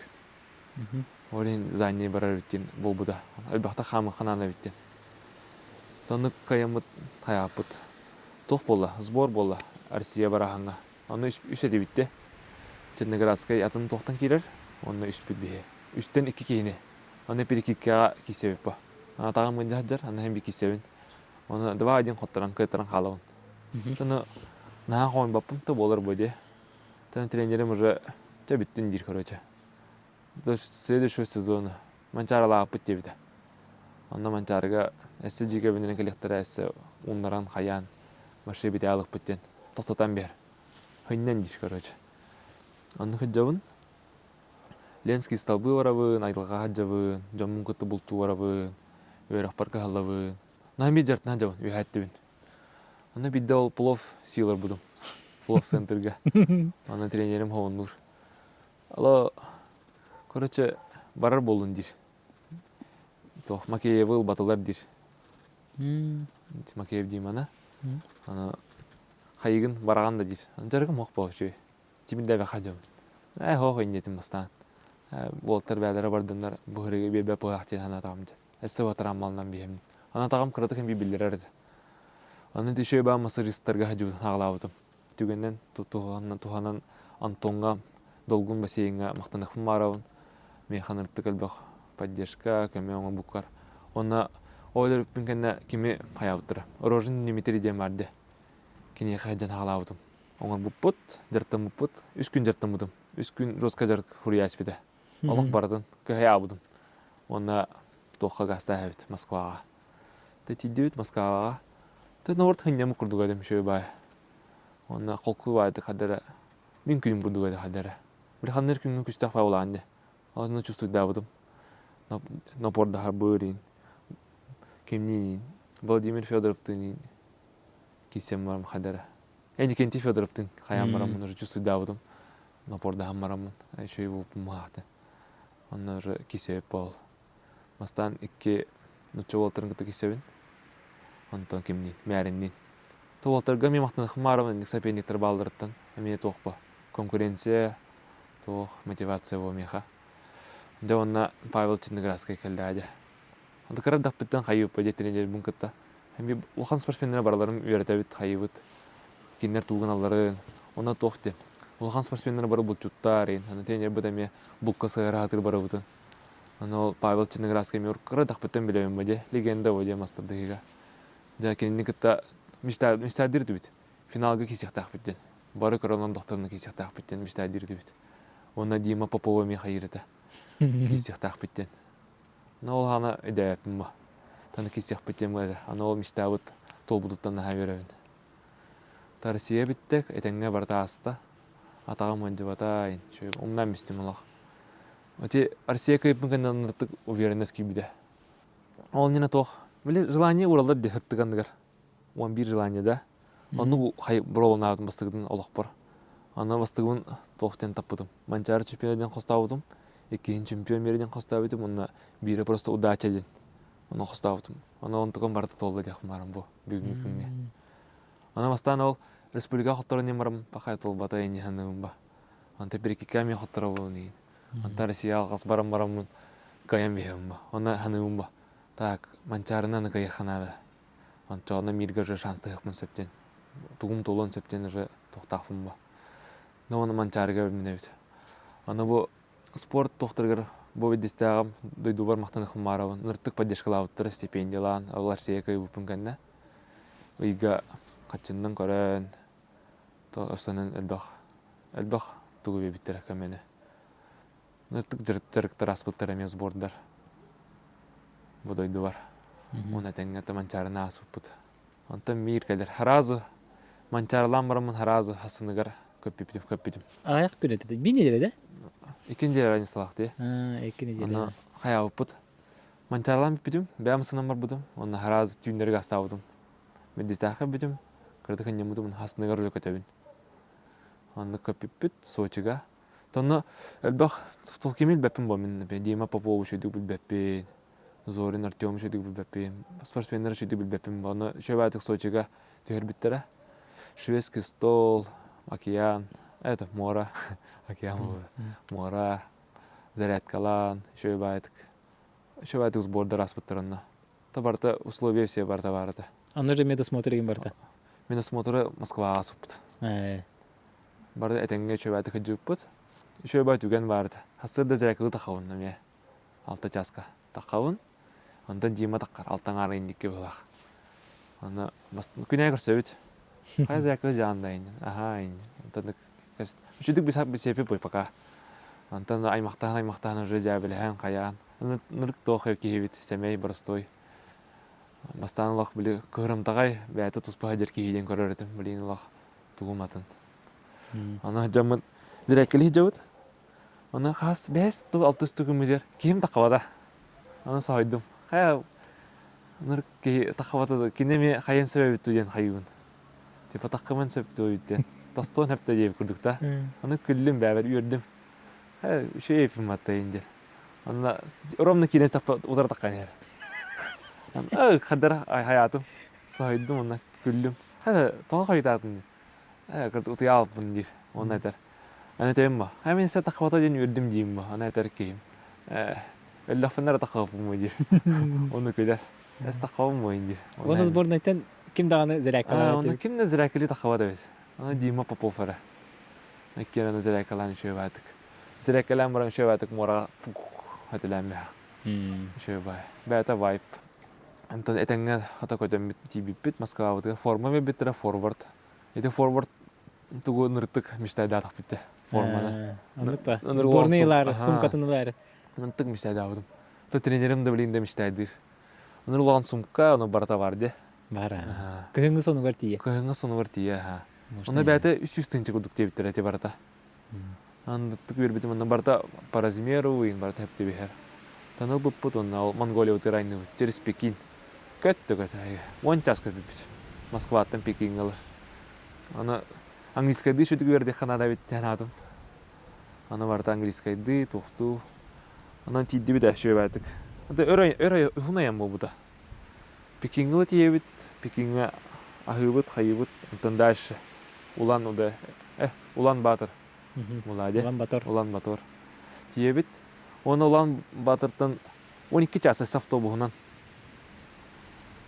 Олен зайне барар әбеттен бол бұда. Әлбақта қамы қанан әбеттен. Тонық қаямыт қаяпыт. Тоқ бола, сбор бола. Россия бараханга. Оны үш әді бітті. Черноградскай атын тоқтан келер. Оны үш бүт бейе. Үштен 2 кейіне. Оны бір 2-ға кесебіп ба. Ана тағам гынды хаджар, ана hem bir kesebin. Оны 2 айден қоттаран, кыттаран қалауын. Тоны наға қойын баппым, то болар бөде. Тоны тренерім уже біттін дир, короче. Следующего сезона Манчаралаға бұт дебіді. Онда Манчарыға әсі жеге бінен келектері әсі ұндаран, қаян, машы біте алық бұттен. Тоқтатан бер. Хыннан дир, короче. Оны хыджабын. Ленский столбы варабын, айдылға хаджабын, жомын күтті бұлту варабын, өйрақ парка халабын. Нами жартына жабын, өйхәттібін. Оны бидде ол плов силар будым. Плов центрға. Оны тренерім хоғын нұр. Ало, короче, барар болын дир. Тоқ, Макеевыл батылар дир. Макеев дейм ана. Аны хайығын бараған да дир. Жарығым оқ бау шөй. Тимінде бәқа жабын. Хоқ өйнетім бастан. Волтар бәлері бардымдар бұғырығы бебе бұғақтен ана тағымды. Әсі батыр амалынан бейемін. Ана тағам кыраты кем бибиллер әрді. Аны тишөй ба масыристарға хажыбын ағылауытым. Түгеннен туханан Антонға долгун бассейнға мақтанықпын марауын. Мен ханыртты көлбөк поддержка, көме оңа бұққар. Оны ойлар өппін кәнна кеме қаяуыттыры. Рожын неметері дем барды. Кене қайджан ағылауытым. Оңа бұппыт, жарттан бұппыт, 3 күн жарттан бұдым. 3 күн жосқа жарқ хұрия әспеді. Олық бардын, көй абыдым. Оны тоққа ғаста әбіт Москваға. Тәтейді өт Москваға. Тәтін орт хыннямы күрдіг өдім шөй бай. Оны қолқы байды қадары. Мен күнім күрдіг өді қадары. Бір қаныр күнгі күстақ бай олағанды. Оны чувствуйды абыдым. Напорда харбырын. Кемнейін. Владимир Федоровтың кесем барым қадары. Әйні Кенти Федоровтың қаян барамын уже чувствуйды абыдым. Напорда хамарамын. Шөй болыппын мұғақты. Оны уже кесеп бол. Мастан 2 нұтчы болтырын күті кесебін. Онтон кемнейін, мәріндейін. Тоғалтарға мен мақтанықым барамын, сәпендіктер балдырыттан. Әмені тоқпа. Конкуренция, тоқ, мотивация бол меха. Онда онна Павел Черноградскай кәлді әді. Онда қарар дақпыттан қайып па деттерендер бұн күтті. Әмі ұлған спортсмендері бараларым үйретәбіт қайыбыт. Кенлер туғын аларын. Онда тоқты. Ұлған спортсмендері бары бұл чуттарын. Аны тенер бұд әме бұлқа сығыра атыр бары бұтын. Аны Павел Черноградскай мен қарар дақпыттан білемін бөде. Легенда бөде мастырдығыға. Жа кенені күтті мистадирді біт. Финалға кесек тақпыттен. Бары коронан докторны кесек тақпыттен мистадирді біт. Онда Дима Попова мен қайырыты. Кесек тақпыттен. Ана ол ғана өдәйәппін ба. Таны кесек біттен бәді. Ана ол мистабыт тол бұдыттан наға беремін. Та Россия біттік, әтәңге барта аста. Атағам өнді батайын. Умнан бістім олақ. Өте Россия көйіппін кәндан нұрттық уверенность күйбіді. Ол нені тоқ. Біле желание уралдар де хыттығандығар. 11 желание да. Оны бұролын ағытын бастығыдың олық бар. Аны бастығын тоқтен таппыдым. Манчары чемпионден қостауыдым. 2 чемпион мерден қостауыдым. Оны бірі просто удачаден. Оны қостауыдым. Оны онтығын барды толды деқім барым бұл. Бүгінгі күнге. Аны бастан ол республика құттарынан барым. Бақай толбата әйне ханығым ба. Анта бір-2 мен құттара болын ең. Анта Россия алғас барам-барамын қаян бейім ба. Оны ханығым ба. Так, манчарынан қаяқанады. Анчағына мирға жа шансы қықпын сөптен. Туғым толын сөптен жа тоқтақпын ба. Но оны манчарыға білмін өйді. Аны бұл спорт тоқтырғыр бұл ведесті ағам дойду бар мақтанықым барауын. Нұрттық поддержкалауыттыр стипендиялан, олар сейекай бұпын кәнді. Үйға қатшынның көрін. Өфсанын әлбақ тұғы бебіттір әкәмені. Нұрттық жырықтар аспыттыр әме сбордар. Бұл дойду бар. Оны әтәңгәті манчарына асып бұд. Онтан мейір кәлер. Харазы, манчарылан барамын харазы хасынығар көппедім. Аяқ күн әтеді. Бір неделе, да? 2 неделе райын салақты. 2 неделе. Оны қая бұд. Манчарылан біппедім, бәм сынам бар бұдым. Оны харазы түйіндерге аста бұдым. Меддестақы біппедім, кірді кәнне бұдым, хасынығар уже көтәбін. Оны көппеппет, Сочиға. Тоны әлбақ тұлкемел бәппін бұл мен. Дима Попова шөйдік бұл бәппен. Зорин Артем шөйдік бұл бәппен. Спортсмендер шөйдік бұл бәппен. Оны шөйбәтік Сочиға төхер біттірі. Шведский стол, океан, это мора, океан болды. Мора, зарядкалан, шөйбәтік сбордар аспыттырынна. Табарта условия все барта барды. Аны же медосмотреген барда. Медосмотры Москваға асыппыд. Барды әтәңге шөйбәтік жүйіппыд. Шөйбәт үген барды. Хасырда зарядкалы тақауын нәме. 6 жасқа тақауын. Ондан Дима таққар, алтан арайындекке болақ. Оны күнәй көрсі өт. Қай зарядкалы жағындайын. Аха, айын. Үшідік бір сепі бой пока. Ондан аймақтағын уже жәбіліған қаян. Нұрық тоқ өкейбет, сәмей бұрыстой. Бастан олақ білі көрімтағай бәйті тұспаға жеркейден көрір етім. Білейін олақ тұғыматын. Оны жамын зарядкалы жауыд. Оны қас 5-6 түгімдер кейім таққабада. Оны сағайдым. Қая нұрық таққабатады. Кенеме қайын сөбәбітті ден қайуын. Тепа таққымен сөбітті өйттен. Тастуын әпті дейіп күрдік та. Оны күлім бәбір үйірдім. Қая үші епім аттайын дер. Оны ровны кейнес тақпа ұзар таққан ер. Қадар hayatım. Сағайдым, оны күлім. Қая тоға қайтатын дер. Күрді ұтый алыппын дер. Оны әтер. Оны тәйім ба. Әмен сәт тақпата ден үйірдім дейім ба. Оны әтер кейім. Әлләфінлер тақпын ба дер. Оны көйлер. Эс тахавым ойынды. Оны сборнайтан ким даганы зерәкалар Оны кимне зирәкели тахава да бит. Оны Дима Попов ара. Эккерен зирәкалан шөбәтик. Зирәкалан баран шөбәтик мора хатылам я. Шөбай. Бәта вайп. Антон этеңге хата көтөм бит Москва вот форма биттере форвард. Эти форвард тугу ныртык мечтайда тах битте. Форманы. Аныкпа. Сборныйлар, сумкатынылар. Ныртык мечтайда будым. Та тренерим да билин да мечтайдыр. Оны улган сумка, оны барата барды. Бара. Кыһыңы сону бар тие. Кыһыңа сону бар тие, ха. Оны бәте 300-тенче кудук тебиттер әте барата. Аны тык бербитим, оны барата по размеру, уйын барата хеп тебихер. Таныл бұппыт, оны Монголия утырайны через Пекин. Көттө көт, он час көт бит. Москваттан Пекин алыр. Аны английскайды шүтік берді Канада бит тәнадым. Аны барата английскайды, тоқту. Аны тидді бит әші бәтік. Аны өрай ұхынайын бұл бұда. Пекингі тиебіт, Пекингі ахыбыт, хайыбыт, антон дальше. Улан уды, Улан Батыр. Улан Батыр. Тиебіт. Оны Улан Батыртан 12 час автобусынан.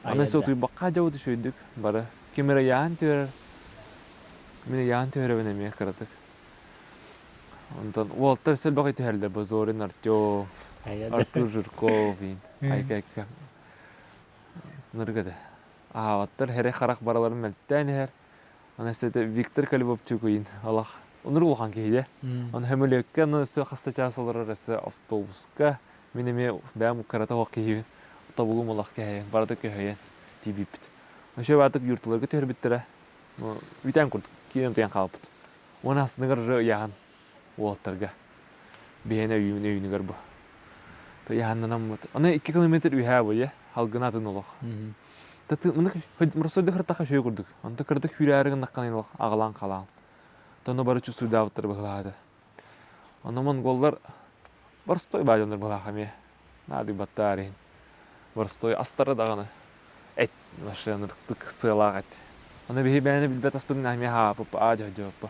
Аны сөтүй баққа жауды шөйдік бары. Кемері яғын төр. Мені яғын төрі бінеме қырдық. Онтан Уолтер сәл бақай төхәлдер бұл Зорин Артёв, Артур Жирков, айка-айка. Ныргады. Аттар хәрі қарақ бараларын мәлттән әр. Аны сәті Виктор Калибовчук ойын. Аллах. Оныр ұлған кейде. Оны әмілікке өсі қаста часылар арасы автобусқа. Менеме бәм қарата оқ кейбін. Табылым Аллах кәйін. Барды кәйін. Тибіппіт. Өше бәтік юртыларға төр біттірі. Витән күрдік. Кейден тұян қалыппыт. Оны асынығыр жы яғын. Уолттарға. Бейіне үйінігір бұ. Яғынынан бұд. Оны 2 километр үйә бұ, халгына атын олық. Мұрсойды қыртаққа шөй күрдік. Онты кірдік хүрәрігін наққан елық ағылан қалан. Тоны бары чувствуйда авттар бұғылады. Оны монголлар барстой бәжондар бұғақаме. Нады баттарин. Барстой астары дағаны. Әт машинырықтық сылақ әт. Оны бейі бәні білбәт аспыдың әме хапып, ажа жауып.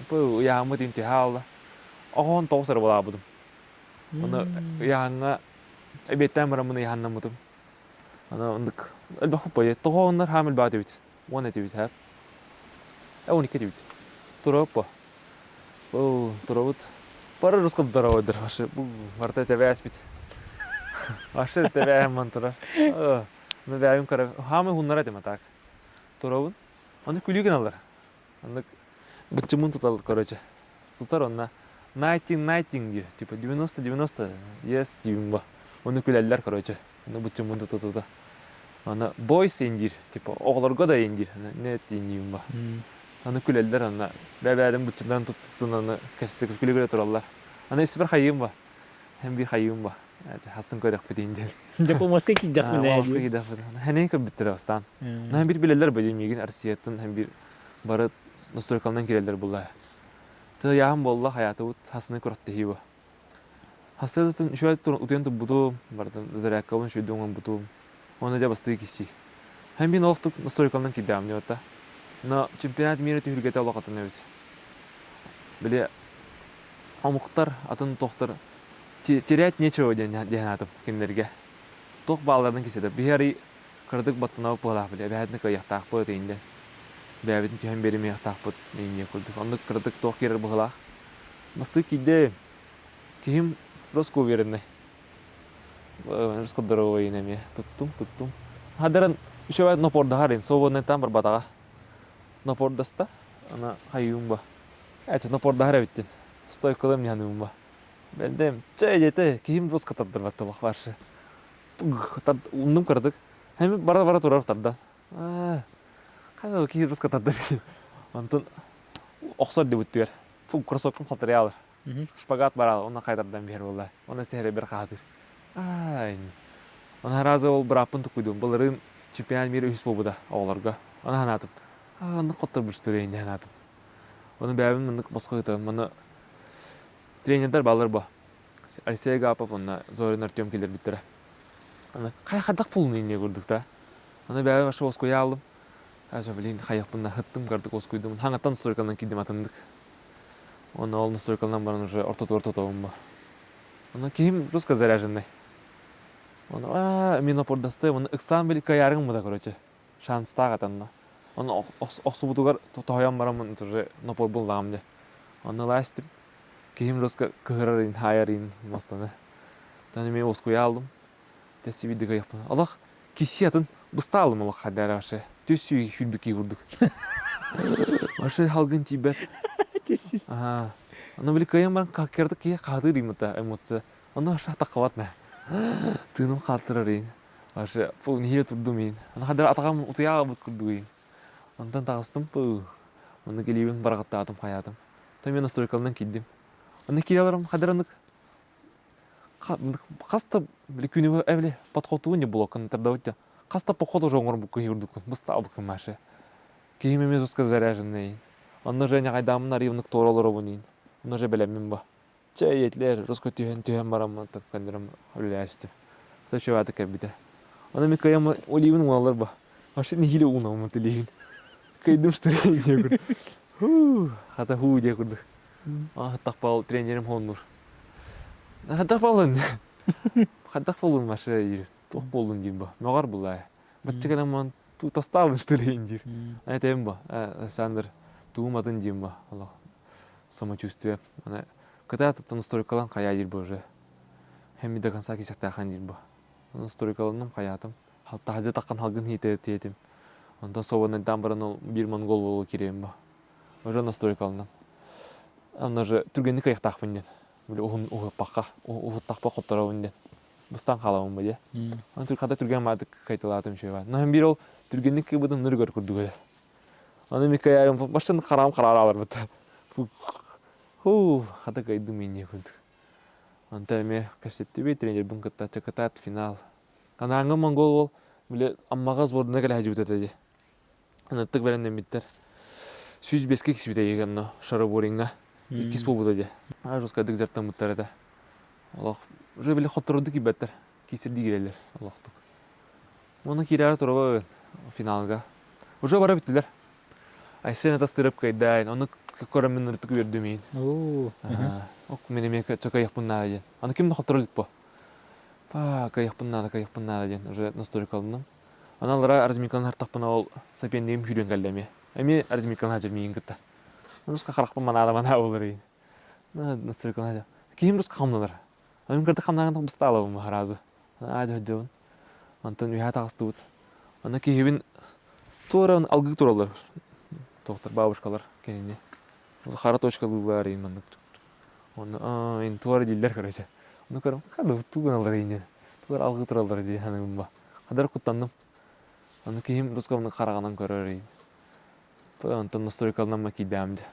Бұл ұяғымы деймті халда. Оғын тоғысыр бола бұдым. Оны ұяғыңа әбеттен мұрамыны ұяғынан мұдым. Оны ұндық әлбақып бойы. Тоғындар хамил бәді бит. Он әті бит әп. 12 бит. Тұрып ба. Бұл тұрып. Бары рұсқып дұрауыдыр. Бұл барта тәбәс бит. Ашыр тәбәм мұн тұра. Оны бәйім қара. Хамы ғынлар әтім атақ. Тұрауын. Оны күлігін алыр. Оны бұтчымын тұталыр, короче. Тұтар онына. Nighting дир. Типа 90, yes деймін ба. Оны күләлілер, короче. Оны бұтчымын тұталыр. Оны boys ендир. Типа оғыларға да ендир. Нет деймін ба. Оны күләлілер, оны бәбәдің бұтчындан тұттын, оны кәсітті күлігілі тұралар. Оны есі бір қайым ба. Hem bir hayım var. Hasan koyrak fedin del. Japon maske kiddak mı ne? Maske kiddak fedin. Hani köp bittir astan. Hem bir bileler böyle miygin arsiyatın hem bir barat nostaljikaldan kireller bulla. Ta yağım bolla hayatı ut hasını kurat tehi bu. Hasılatın şöyle utuyan tu budu bardan zarakavun şöyle dongan budu. Ona da bastı kisi. Hem bir noktuk nostaljikaldan kiddam ne ota. Na çempiyonat mire tühürgete alaqatın evet. Böyle amuktar atın tohtar терять нечего денатым кендерге. Тоқ балалардан кеседі. Бихари кырдык баттынау бұғылақ біле. Бәдіні көйяқтақ бұғы дейінде. Бәбетін түйен береме яқтақ бұд дейінде күлдік. Онды кырдык тоқ керір бұғылақ. Масты кейде кейім роско верінне. Роско дұрығы енеме. Туттум. Хадырын үші бәді нопорда қарин. Сободнайттан бір батаға. Нопордаста. Ана қайуым ба. Әчі нопорда қара біттен. Стойкылым нянуым ба. Бәлдем, чай жете, кейім рос қатардыр баттылық баршы. Ұндым кірдік. Әмі бара-бара тұрар тардан. Қайда ол кейім рос қатардыр. Онтын оқсар деп өттігер. Фу, кроссовкым қалтыры алыр. Шпагат баралы, оны қайдардан бер болай. Оны сәрі бір қадыр. Оны разы ол бір апын тұқыдым. Бұл рым чемпионат мері үшіс болбыда оғыларға. Оны ханатым. Оны қоттар бір стөрейінде ханатым. Оны бәбім мұндық босқа ғытым. Оны тренердар балар ба. Алексей Гапов, онна Зорин Артём келер биттірі. Оны қай қадақ пұлын үйіне көрдік та. Оны бәбі башы оскөй алым. Әжі білейін қаяқпында хыттым кардық оскөйдім. Хаңаттан сторикалынан кедім атындық. Оны олын сторикалынан барын уже ортотауым ба. Оны кейім русқа заряжындай. Оны мен опордасты, оны ыксан били каярың муда, короче. Шанста катанна. Оны оксубутугар тохоям барамын уже напой булдам де. Оны ластып ким роска кырарын хайрын мастана. Таны мен оскуя алдым. Теси видео япын. Аллах кисиятын бысталым аллах хадара ше. Төсүй фильмдики вурдук. Аше халгын тибет. Тесис. Ага. Оны били каям бар какердик ки кадыр имта эмоция. Оны аша тақаватна. Тыным хатырарын. Аше пул нихе турдумин. Аны хадара атагам утуяга бут курдуин. Ондан тагыстым пу. Оны келибин барагаттатым хаятым. Мен настройкалынан киддим. Оны кияларым хадаранык. Каста били күнү эвле подходу не блокын тардавытта. Каста походу жоңор бу кыйырдык. Быстал бу кымаше. Кийиме мезуска заряженный. Онны же негайдамын аривнык торолор обунин. Онны же белемин ба. Чай етлер, роско түйен барам так кандырам өләсте. Та шеваты кабита. Оны ми каям оливин малар ба. Аше не хиле уна умы телевин. Кайдым что ли не гур. Хата ху де гур. Тақпал тренерим хоннур. Хатақпалын. Хатақпалын маше ирис. Тоқ болдун дейм ба. Мағар булай. Баччагана ман ту тасталын что ли индир. Айтайм ба. Сандыр тууматын дейм ба. Аллах. Самочувствие. Когда-то настройкалан кая дир ба уже. Хемми до конца кисяқтақан дир ба. Настройкаланым каятым. Тахажы таққан халгын хитететим. Онда собаны дамбаран ол бир монгол болу керем ба. Уже настройкалынан. Ана же түргенді каяқтақпын ден. Біле оғы паққа, оғы тақпа қоттарауын ден. Бұстан қалауын ба де. Ана қада түрген мады кайталатым шөй ба. Нахын бір ол түргенді кебудым нүргөр күрді көді. Ана ми каярым башын қарам қарар алар бұты. Қада кайды мен не күлді. Anta me кәпсетті бей тренер бұн кітта чакатат финал. Канаңы монгол ол біле аммағаз бордына кәлі әжі бұтады де. Анаттық бәрінден біттер. 105-ке кісі біті егенно шары боринға. Иккіс бол бұтады де. Жоскадық жарттан бұттар әді. Аллах, уже біле хоттырды кейбәттер. Кесірді келелер. Аллахтық. Оны кейлері тұрабы финалға. Уже бара біттілер. Айсен атастырып кайдайын. Оны көрімін ұрттық бердімейін. Ок менеме чака яхпуннада ден. Аны кимді хоттырылдық по? Каяхпуннада ден. Уже насторикалымның. Аналара арзмикалын артақпына ол сапендейім хүрен кәлдеме. Әме арзмикалын ажырмейін кітті. Русқа қарақпын мана олар ейін. Насторикалын ажыр. Кейім русқа қамналар. Әмін кірді қамнағын бұста алауым харазы. Ажы хаджауын. Антон үйә тағысты бұд. Аны кейбін туарауын алғы туралар. Тоқтар бабушкалар кеніне. Қара точкалылар ейін мандық. Оны ен туары дейлер көрәчі. Оны көрім, қады туған алар ейінен. Туар алғы туралар дей ханығым ба. Қадар құттандым. Оны кейім русқамның қарағанан көрер ейін. Антон насторикалынан ма кейдәмді.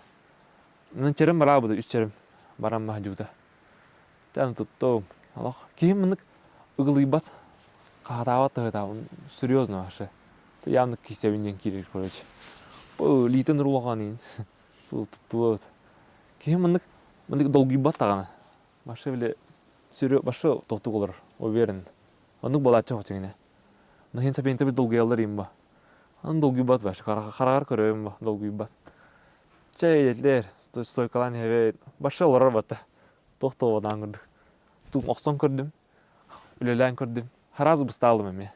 Оның черім бара бұды, 3 черім. Барам ма жуда. Тәні тұттым. Кейім мұнық ұғылы бат. Қағатават тұғытауын. Серьезно ашы. Ямдық кесебінден керер көрәчі. Бұл лейтен рулаған ейін. Тұттуыд. Кейім мұнық долгий бат тағаны. Башы біле башы тоқтық олар. Уверен. Онық болатшы хоқчыңыне. Нахен сапенті бір долгий алар ейін ба. Аны долгий бат башы. Қарағар көрөйім ба. Долгий бат. Чәйетлер. Стойкалан хеве. Башы олар баты. Тоқтығы бадан көрдік. Туым оқсан көрдім. Үлелән көрдім. Харазы бұсталдым әме.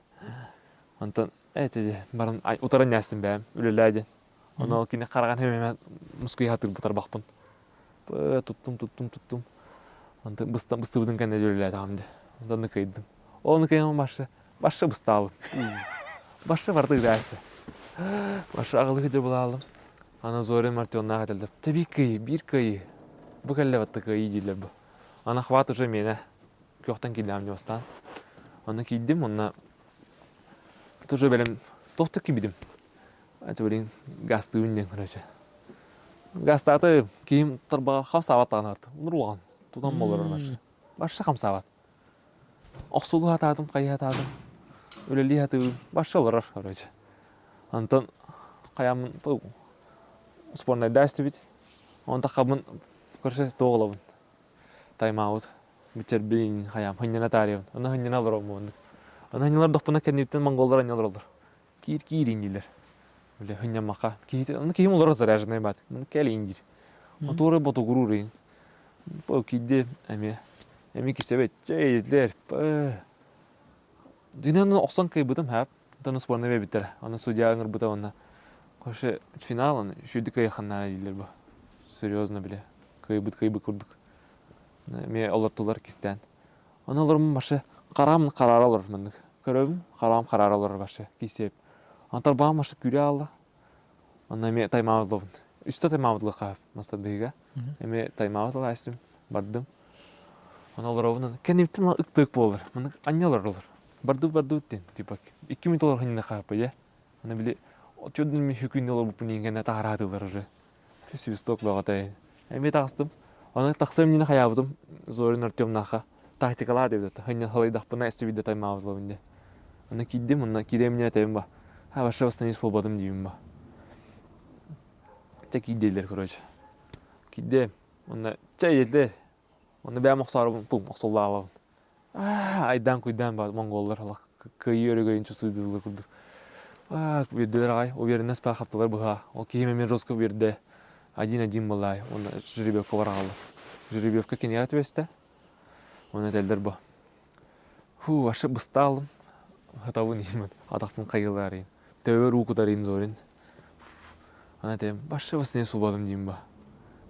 Антон, барын ұтарын ястым бәйім. Үлеләден. Оны ол кені қараған әме мұскүйі хатыр бұтар бақпын. Тұттым. Антон бұсты бұдың кәне үлеләді ғамды. Ондан нұқайдым. Ол нұқайым башы бұсталдым. Башы барды ғайсы. Башы ағылығы жа бұлалым. Ана зорен мартионна қатылдым. Таби күйі, бір күйі. Бұл кәлі батты күйі дейлер бұл. Ана хват уже мені көқтен келдім де бастан. Оны кейдім, онына тоже бәлем тоқты кебедім. Әті бөлін гасты өнден көрәчі. Гасты аты кейім тұрбаға қау сабаттаған аты. Ұнырылған, тұтан болыр башы. Башы қам сабат. Оқсулы атадым, қайы атадым. Өлелі аты башы олар көрәчі. Антон қаямын бұл спорнай дәсті бет. Онда қабын көрсе тоғылабын. Тайм-аут. Бітер білін қаям. Хыннена таревін. Оны хыннена алыр оңы. Оны хыннелар доқпына кәнептен монголдар хыннелар олар. Кир индилер. Біле хыннен мақа. Оны кейім олар заряжынай бат. Оны кәлі индир. Оны торы боту ғұрur ең. Бұл кейді әме. Әме кесебет. Чәйетлер. Дünyanın oksan kıybıdım hep. Tanı sporuna ve bitir. Ana судья ыңыр бұта онна. Koşu final onu şuyduk ayakına değiller bu. Серьезно bile. Kıybı kurduk. Me olurtular kisten. Ona olurmun başı karar olur mındık. Köröbüm karar olur başı kisep. Antar bağım başı güre aldı. Ona me taymağızlovun. Üstte taymağızlığı kahып. Mastadığıga. Me taymağızlığı açtım. Bardım. Ona olur onun. Kendimden ıktık bu olur. Mındık anyalar olur. Bardı den. Tipak. 2 minut olur hınına kahып ya. Ona bile Отчётный мехикин olur bu нигене таратылар уже. Свисток багатай. Эми тагыстым. Аны таксам мени хаябдым. Зорин Артёмнаха. Тактикалар деп. Хыня халайдак бына эсвиде таймаузловунде. Аны киддим, аны киремне тайм ба. Ха баша восстановить болбадым дейм ба. Тек иделер, короче. Киддем. Аны чайделер. Аны бә мохсары бу мохсуллалар. Айдан куйдан ба монголлар халак. Кыйырыгын чусудулар курдук. Верділер ағай, о верінес пәк қаптылар бұға. Ол кейіме мен жосқа верді. 1-1 болай. Оны жеребевка барағалы. Жеребевка кене әті бәсті. Оны тәлдер бұ. Ашы бұста алым. Хатауын емін. Атақпын қайғылар ең. Тәуер ұқыдар ең зорын. Ана тәйім, башы басыне сұлбадым дейм ба.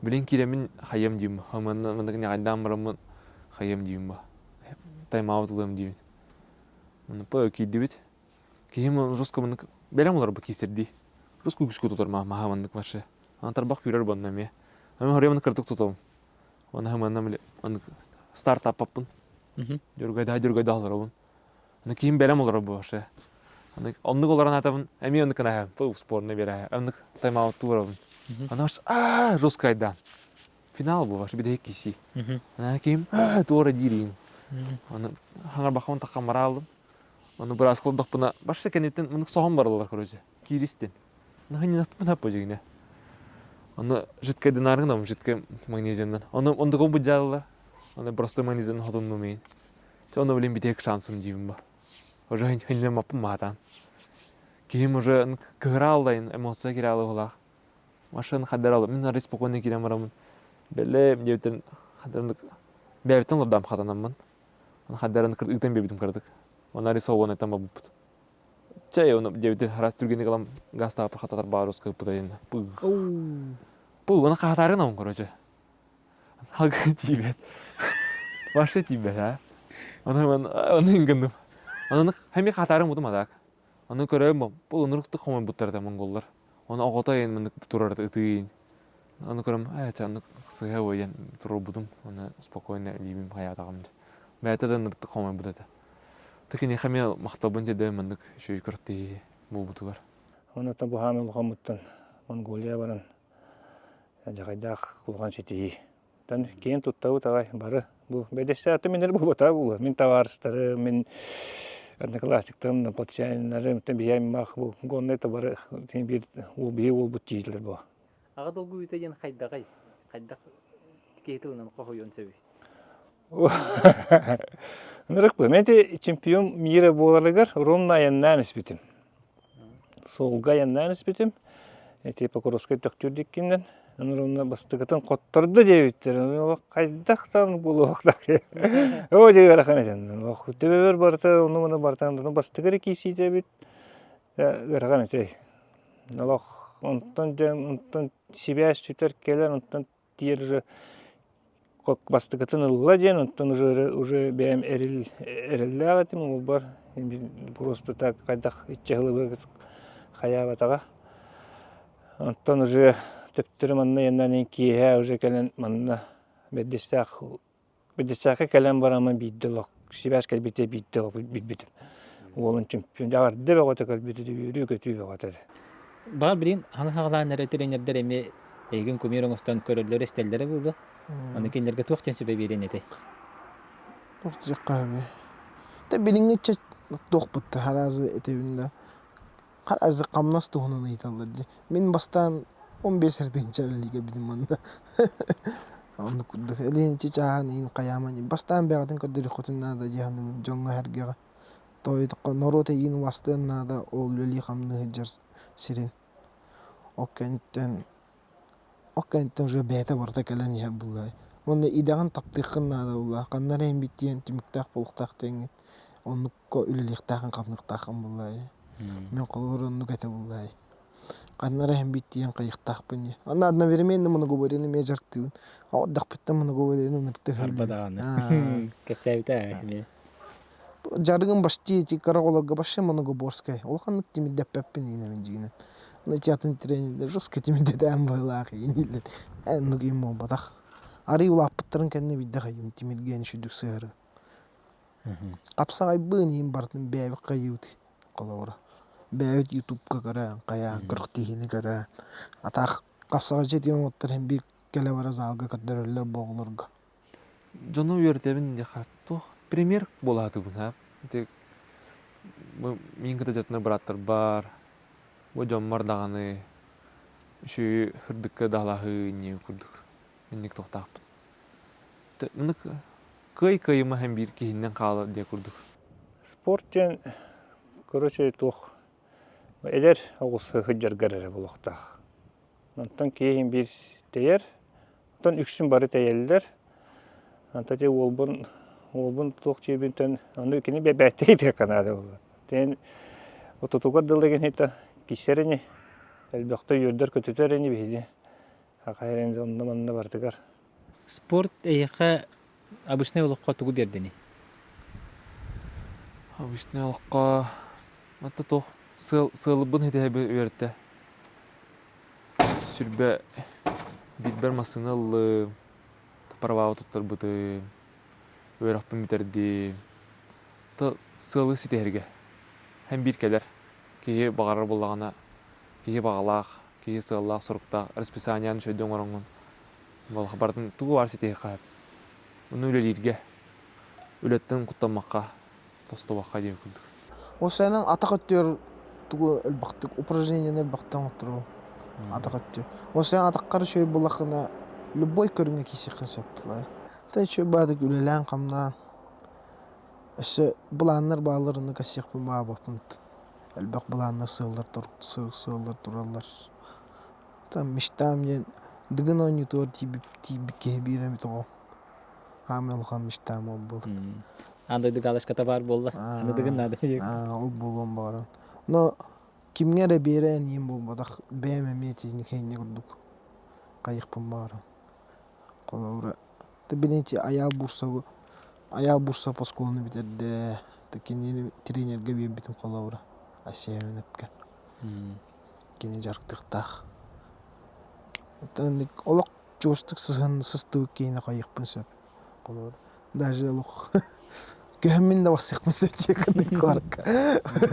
Білен керемін қайым дейм ба. Мындығын айдан барамын қайым дейм ба. Тайм ауытылым деймін. Оны пөй кейді бет. Кейім жосқа мұндық бәрім олар бұл кейсерді. Жосқа күшкі тұтар маға мұндық баршы. Антар бақ үйрер бұнна ме. Әмен хория мұндық кірдік тұтауым. Оны ғыманна біле стартап аппын. Жүргайда алар обын. Кейім бәрім олар бұл баршы. Ондық оларан атабын. Әме ондық қана бұл спорына бері. Ондық тайм-аутты бар обын. Ана баш, жосқа айдан. Финал бұл баршы, бедек кейсі. Кейім туара дейрейін. Хаңар бақамын таққа мара алдым. Оны бір асқылдық бұна башы кәнеттен мұндық соғым барылар, короче. Кейлістен. Оны ғынен аттымын әп бөжегіне. Оны жіткайден арғын жіткі магнезияндан. Оны ондық бұл жадылар. Оны простой магнезияндан хотымды мейін. Оны білен бітек шансым деймін ба. Уже ғынен маппым мағатан. Кейім уже кығыра алдайын, эмоция кере алы олақ. Машын қадар алып. Мен ары спокойны керем барамын. Бәлем деуттен қадарындық. Бәбіттен лұрдам қатанамын. Қадарындық үгтен бәбітім кірдік. Ona risovon etem bu. Çay onu devlet haras Türkiye'de kalan gaz tapı hatalar barus kapıda yine. Bu ona katarın ama korece. Halkı tibet. Başta tibet ha. Onu ingandım. Onu hem katarın buldum adak. Onu görüyorum bu onurukta komen butlarda Mongollar. Onu ağota yine turardı ıtıyın. Onu görüyorum onu sığa oyan turu buldum. Onu spokojne libim hayata kamdı. Bәтірі нұртты қомай бұдады. Тәкен ехаме мақтабын деді мұндық шөй күртті бұл бұты бар. Онытын бұл хамыл қомыттын Монголия баран жағайдақ құлған сетейі. Кейін тұттауы тағай бары. Бәдесті аты менер бұл бұта бұл. Мен таварыстары, мен одноклассниктарым, подчайнары, бияйм мақ бұл. Гоннеті бары бір бие ол бұт жейділер бұл. Аға долғы үйтеден қайдағай. Қайдақ тікейтілінен қоғойын сөбей. Нырық бұл. Мен чемпион мира боларығар Ромна аяннан іспетім. Солға аяннан іспетім. Покоровскай төктүрдік кеннен. Ромна бастығытын қоттырды дебеттер. Қайдақтан бұл оқтақ. О, жеге рақан етен. Төбебер барты, оны мұны бартаңдың бастығыр кейсей дебет. Рақан етей. Онтан себяш түтер келер, онтан тиер бастығытын ұлға ден, онтан уже бәйім әрілі ағатым, ол бар. Просто так қайдақ итчағылы бөгіт қаябатаға. Онтан уже төптірі манна яннан кейе уже кәлін манна бәддестақы кәлін барамын бейділік. Себяш кәлбете бейділік бейдбетім. Олын чемпион жағарды бәғаты кәлбеті үйрі көтүй бәғатады. Бағар білейін, хаңғағылаған әрі тренердер әме егін көмер оңыстан көрілер істелдері болды. Оны кендерге тоқтен сөбе берен еді. Тоқты жаққа әбе. Та біліңе чәт тоқ бұтты харазы етеуінде. Харазы қамнас тоғынан айталады. Мен бастан 15 әрден чәріліге білім анда. Оны күрдік. Әлейін чечаған ең қаяман. Бастан бәғатын көрдері қотыннада жиғаны жоңға әргеға. Тойдық норота ең вастығыннада ол өлі қамны жар сирен. Оккенттен уже бәйті барда кәлін ер бұлай. Оны идағын таптықын нада бұлай. Қаннар ең біттен түміктақ болықтақ тәңген. оннукко үлелихтахан капныктахан буллай. Мен колор оннук эте буллай. Каннара hem биттиен кайыктакпын. Аны одновременно муну говорили ме жартын. А отдакпытта муну говорили нырты хөл. Арбадаганы. Кепсәбитә. Жарыгын башти эти караголорга башы муну Борскай. Ол ханнык тимиддеппин ине мен жигинен. На театрын тренерде жестко тимиддеден байлак инилер. Ну гимо бадах. Ари улаппыттарын кенне бидде кайым тимидген шүдүк сыгыры. Капсагай бын им бартын бәбик кайыут колора. Бәбик ютубка кара, кая кырктыгыны кара. Атак капсага жетен оттар hem bir келе бара залга каддерлер боглорга. Жону үйертебин де хатту пример болады бұна. Тек мен кіті жатына біраттар бар. Бұл жоммар дағаны үші хүрдіккі дағлағы не күрдік. Меннік тоқтақпын. Мұны кай-кайыма hem bir кейіннен қалы де күрдік. Спорттен, короче, тух. Элер оғысы хыджаргарары болуқтақ. Онтан кейін бір тейер, онтан үксін бары тейелілер. Онтан те олбын тух чебінтен, оны кені бәбәттейді канады олар. Тен отутугар дылдеген хейта кисеріне, әлбіқті үйірдер көтетеріне бейді. Хақайренді онда бардығар. Спорт эйқа обычный олыққа тугу бердені. Обычный олыққа... Атты тоқ сылыбын хетебі үйерді. Сүрбе битбер масынылы, тапарвау тұттар бұты, үйерақпын бітерді. Сылы сетерге. Hem bir келер. Кейі бағарар болағана, кейі бағалақ, кейі сыллақ, сұрықтақ, расписанияны шөйден орынғын. Бұл қабардың тұғы бар сетеге қайып. Оны өлелерге, өлеттің құттамаққа, тостуаққа дейін күлдік. Осының атақ өттер тугу элбактык упражнениялар бактан отуру. Атақ өттер. Осының атаққары шөй болақына любой көріңе кесекін сөптілай. Тай шөй бадық үлелән қамна. Өсі бұланнар бағаларыны кәсекпін bağa бапынды. Әлбәқ бұланнар сығылар туралар. Там мечтам мен дыгын ойнытуар тибікке бейрем тоғы. Амел хан мечтам ол болды. Андойды галашката бар болды. Дыгын нады. Ол болуын барын. Но кимгере берен ем болмадақ бәймеме тезіне кейіне күрдік. Қайықпын барын. Қолауыра. Білінте аял бурса посколыны битерді. Кені тренерге бейм бітім қолауыра. Асиямен өпкен. Кені жарықтықтақ. Олық жостық сыстығы кейіне қайықпын сөп. Қолауыра. Даже олық көмін де басықпын сөп чекіндік қорқа.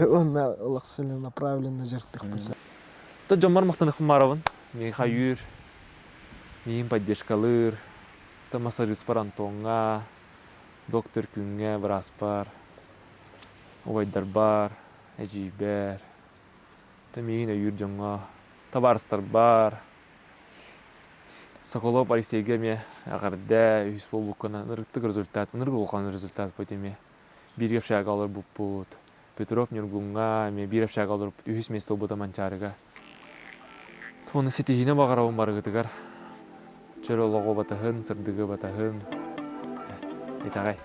Онна олық сілі направленно жарықтықпын сөп. Та жомар мақтанықпын маравын. Мен қайыр, мен поддержкалыр, та массажист бар Антонға, доктор күнге бір аспар, овайдар бар, әжей бәр, та мен өйір жоңға, табарыстар бар. Соколов Алексейге ме ағарда үйіс бол бұққана нұрықтық результат, нұрғы олған результат бөтеме. Bir efşağı alır bu put. Petrov nürgünga me bir efşağı alır үйіс место бұта манчарыға. Туны сетихіне бағарауын бары ғытығар. Чөлі олығы батахын, сырдығы батахын. Етағай.